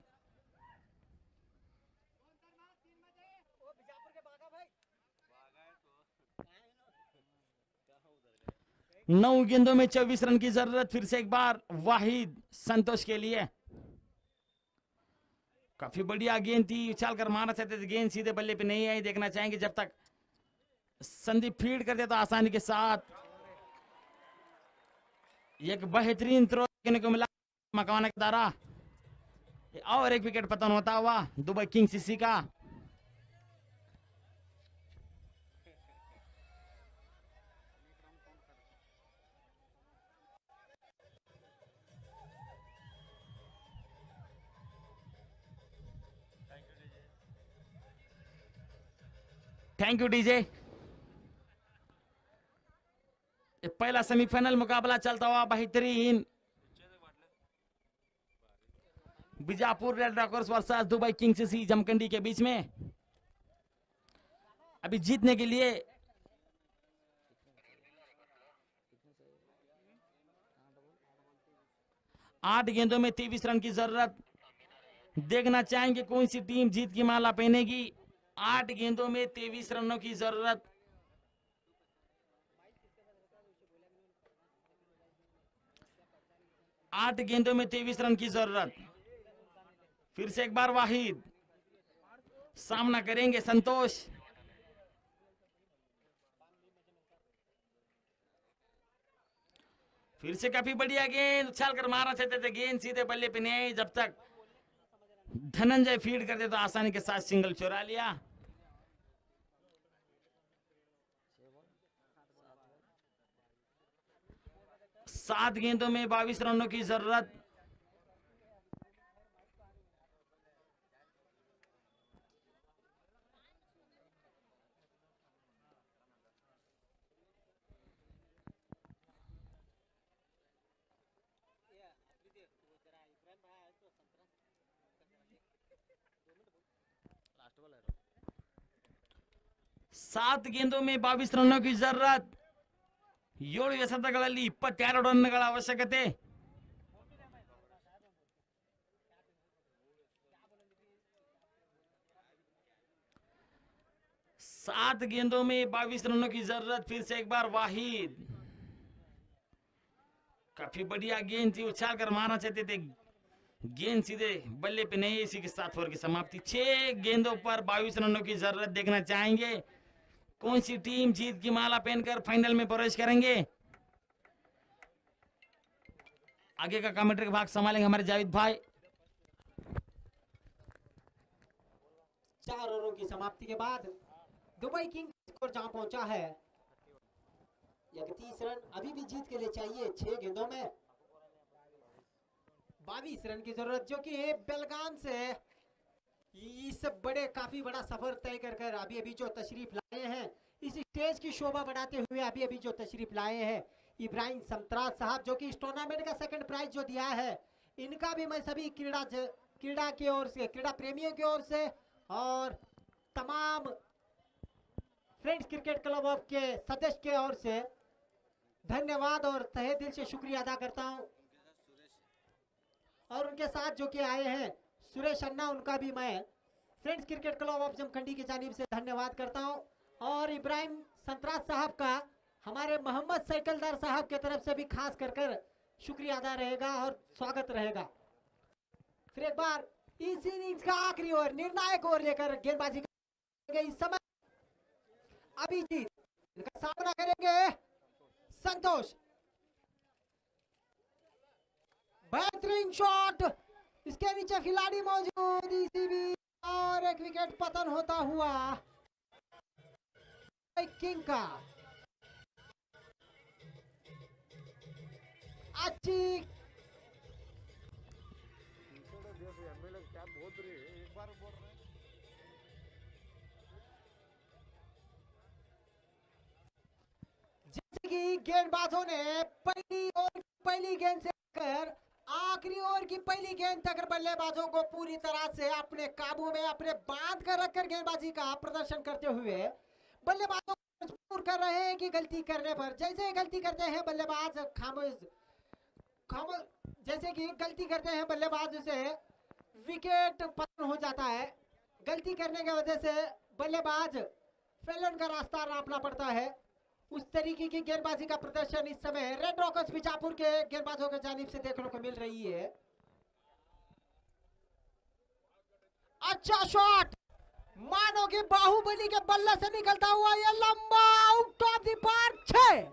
नौ गेंदों में 24 रन की जरूरत। फिर से एक बार वाहिद संतोष के लिए, काफी बढ़िया गेंद थी, उछाल कर मारना चाहते थे, गेंद सीधे बल्ले पे नहीं आई। देखना चाहेंगे जब तक संदीप फीड कर देता आसानी के साथ। एक बेहतरीन थ्रो देखने को मिला मकान के द्वारा, और एक विकेट पतन होता हुआ दुबई किंग्स इसी का। Thank you DJ. पहला सेमीफाइनल मुकाबला चलता हुआ बेहतरीन, Bijapur red rockers versus Dubai kings सी जमखंडी के बीच में। अभी जीतने के लिए आठ गेंदों में 23 रन की जरूरत। देखना चाहेंगे कौन सी टीम जीत की माला पहनेगी। 8 गेंदों में 23 रनों की जरूरत। आठ गेंदों में 23 रन की जरूरत। फिर से एक बार वाहिद, सामना करेंगे संतोष। फिर से काफी बढ़िया गेंद, उछाल कर मारना चाहते थे, गेंद सीधे बल्ले पे नहीं आई। जब तक धनंजय फीड करते तो आसानी के साथ सिंगल चुरा लिया। सात गेंदों में 22 रनों की जरूरत। सात गेंदों में 22 रनों की जरूरत। 7 ಎಸೆತಗಳಲ್ಲಿ 22 ರನ್ಗಳ ಅವಶ್ಯಕತೆ। 7 गेंदों में 22 रनों की जरूरत। फिर से एक बार वाहिद, काफी बढ़िया गेंद थी, उछाल कर मारना चाहते थे, गेंद सीधे बल्ले पे नहीं। इसी के साथ ओवर की समाप्ति। 6 गेंदों पर 22 रनों की जरूरत। देखना चाहेंगे कौन सी टीम जीत की माला पहनकर फाइनल में प्रवेश करेंगे। आगे का कमेंट्री का भाग संभालेंगे हमारे जावेद भाई। 4 ओवरों की समाप्ति के बाद दुबई किंग्स स्कोर जहां पहुंचा है 31 रन। अभी भी जीत के लिए चाहिए 6 गेंदों में 22 रन की जरूरत, जो कि बेलगाम से इस बड़े काफी बड़ा सफर तय कर अभी अभी जो तशरीफ लाए हैं, इस स्टेज की शोभा बढ़ाते हुए अभी अभी जो तशरीफ लाए हैं इब्राहिम समतराज साहब, जो कि इस टूर्नामेंट का सेकंड प्राइज जो दिया है, इनका भी मैं सभी क्रीड़ा की ओर से, क्रीड़ा प्रेमियों की ओर से और तमाम फ्रेंड्स क्रिकेट क्लब ऑफ के सदस्य के ओर से धन्यवाद और तहे दिल से शुक्रिया अदा करता हूं। और उनके साथ जो कि आए हैं सुरेश अन्ना, उनका भी मैं friends cricket club of Jamkhandi की जानिब से धन्यवाद करता हूं। और इब्राहिम संतराज साहब का हमारे मोहम्मद साइकिलदार साहब की तरफ से भी खास कर शुक्रिया अदा रहेगा और स्वागत रहेगा। फिर एक बार इस इनिंग्स का आखिरी ओवर निर्णायक ओवर लेकर गेंदबाजी करेंगे इस समय अभिजीत, इनका सामना करेंगे संतोष। बेहतरीन शॉट, इसके नीचे खिलाड़ी मौजूद ईसीबी और एक विकेट पतन होता हुआ किंग का। अच्छी जैसे कि गेंदबाजों ने पहली गेंद से लेकर आखिरी ओवर की पहली गेंद तक बल्लेबाजों को पूरी तरह से अपने काबू में अपने बांध कर रखकर गेंदबाजी का प्रदर्शन करते हुए बल्लेबाजों को मजबूर कर रहे हैं कि गलती करने पर, जैसे गलती करते हैं बल्लेबाज खामोश जैसे कि गलती करते हैं बल्लेबाज से विकेट पतन हो जाता है। गलती करने की वजह से बल्लेबाज फेलन का रास्ता नापना पड़ता है। उस तरीके की गेंदबाजी का प्रदर्शन इस समय रेड रॉकर्स बीजापुर के गेंदबाजों के जानिब से देखने को मिल रही है। अच्छा शॉट, मानो कि बाहुबली के बल्ले से निकलता हुआ ये लंबा आउट ऑफ द पार्क 6।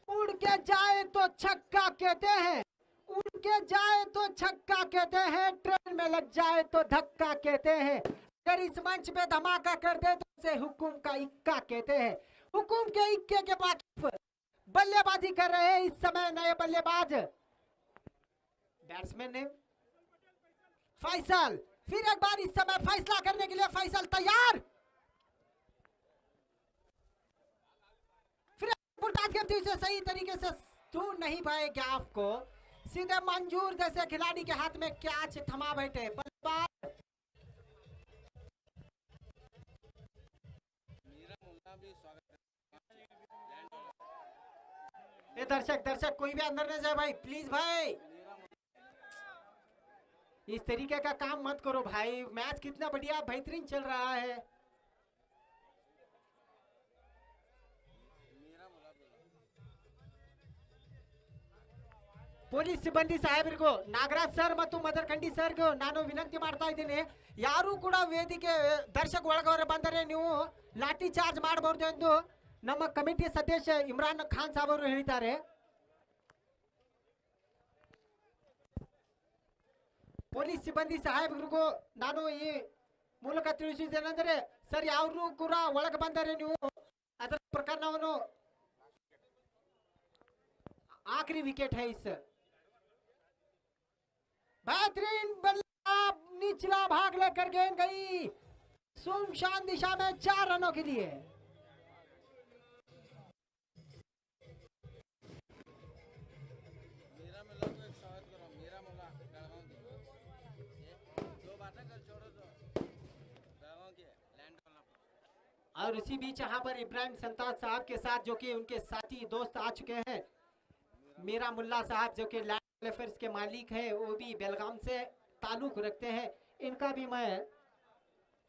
उड़ के जाए तो छक्का कहते हैं, उड़ के जाए तो छक्का कहते हैं, ट्रेन में लग जाए तो धक्का कहते हैं, अगर इस मंच पे धमाका कर दे तो उसे हुकुम का इक्का कहते हैं। हुकुम के इक्के के वाकिफ बल्लेबाजी कर रहे हैं इस समय नए बल्लेबाज बैट्समैन ने फैसल। फिर एक बार इस समय फैसला करने के लिए फैसल तैयार। से सही तरीके से ढूंढ नहीं पाए गैप को, सीधे मंजूर जैसे खिलाड़ी के हाथ में कैच थमा बैठे बल्लेबाज। ये दर्शक कोई भी अंदर नहीं जाए भाई, प्लीज भाई, इस तरीके का काम मत करो भाई। मैच कितना बढ़िया बेहतरीन चल रहा है। ಪೊಲೀಸ್ ಸಿಬ್ಬಂದಿ ಸಾಹೇಬರಿಗೂ ನಾಗರಾಜ್ ಸರ್ ಮತ್ತು ಮದರ್ಕಂಡಿ ಸರ್ಗೂ ನಾನು ವಿನಂತಿ ಮಾಡ್ತಾ ಇದ್ದೀನಿ, ಯಾರು ಕೂಡ ವೇದಿಕೆ ದರ್ಶಕ ಒಳಗವರೆ ಬಂದರೆ ನೀವು ಲಾಠಿ ಚಾರ್ಜ್ ಮಾಡಬಹುದು ಎಂದು ನಮ್ಮ ಕಮಿಟಿ ಸದಸ್ಯ ಇಮ್ರಾನ್ ಖಾನ್ ಸಾಹೇಬ್ ಅವರು ಹೇಳಿದ್ದಾರೆ। ಪೊಲೀಸ್ ಸಿಬ್ಬಂದಿ ಸಾಹೇಬರಿಗೂ ನಾನು ಈ ಮೂಲಕ ತಿಳಿಸುವುದೇನೆಂದರೆ, ಸರ್ ಯಾರು ಕೂಡ ಒಳಗೆ ಬಂದರೆ ನೀವು ಅದರ ಪ್ರಕರಣವನ್ನು आखिरी विकेट है इस बेहतरीन बल्ला निचला भाग लेकर गेंद गई सुनसान दिशा में 4 रनों के लिए। और इसी बीच यहाँ पर इब्राहिम संताज साहब के साथ जो कि उनके साथी दोस्त आ चुके हैं, मीरा मुल्ला साहब जो कि लैंड अफेयर्स के मालिक हैं, वो भी बेलगाम से ताल्लुक रखते हैं। इनका भी मैं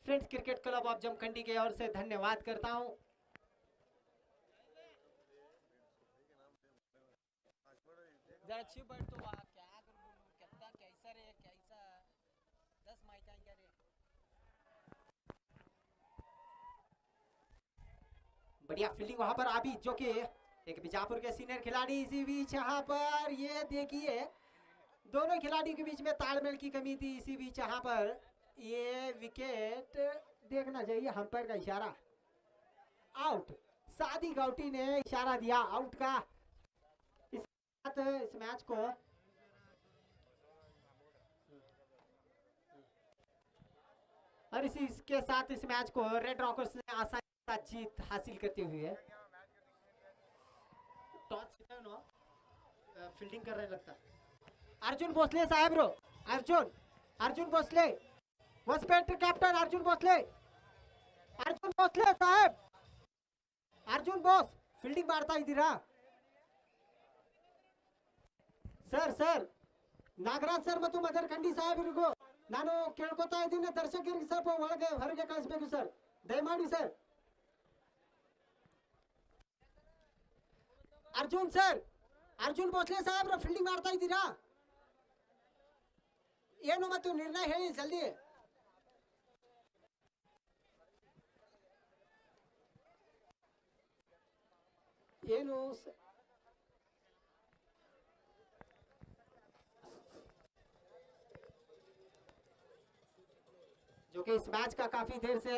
friends cricket club of Jamkhandi के ओर से धन्यवाद करता हूं। जरा अच्छी बैठ तो वहाँ क्या कितना कैसा रे कैसा 10 माइक आएंगे रे। बढ़िया फील्डिंग वहां पर अभी जो कि एक बीजापुर के सीनियर खिलाड़ी इसी बीच यहाँ पर ये देखिए दोनों खिलाड़ियों के बीच में तालमेल की कमी थी। इसी बीच यहाँ पर ये विकेट देखना चाहिए, अंपायर का इशारा आउट। सादी गाउटी ने इशारा दिया आउट का। इस मैच को और इसके साथ इस मैच को रेड रॉकर्स ने आसानी के साथ जीत हासिल करते हुए फील्डिंग कर रहे लगता। अर्जुन भोसले साहब रो, अर्जुन भोसले वॉस्पेट कैप्टन अर्जुन भोसले ಅರ್ಜುನ್ ಭೋಸ್ಲೆ ಸಾಹೇಬ್, ಅರ್ಜುನ್ ಬೋಸ್ ಫೀಲ್ಡಿಂಗ್ ಮಾಡ್ತಾ ಇದ್ದೀರಾ? ಸರ್ ಸರ್ ನಾಗರಾಜ್ ಸರ್ ಮತ್ತು ಮದರ್ ಖಂಡಿ ಸಾಹೇಬರಿಗೂ ನಾನು ಕೇಳ್ಕೊತಾ ಇದ್ದೀನಿ, ದರ್ಶಕರಿಗೆ ಸ್ವಲ್ಪ ಒಳಗೆ ಹೊರಗೆ ಕಳಿಸ್ಬೇಕು ಸರ್, ದಯಮಾಡಿ ಸರ್. ಅರ್ಜುನ್ ಸರ್, ಅರ್ಜುನ್ ಭೋಸ್ಲೆ ಸಾಹೇಬ್ರ ಫೀಲ್ಡಿಂಗ್ ಮಾಡ್ತಾ ಇದ್ದೀರಾ? ಏನು ಮತ್ತು ನಿರ್ಣಯ ಹೇಳಿ ಜಲ್ದಿ. ಏನು जो कि इस मैच का काफी देर से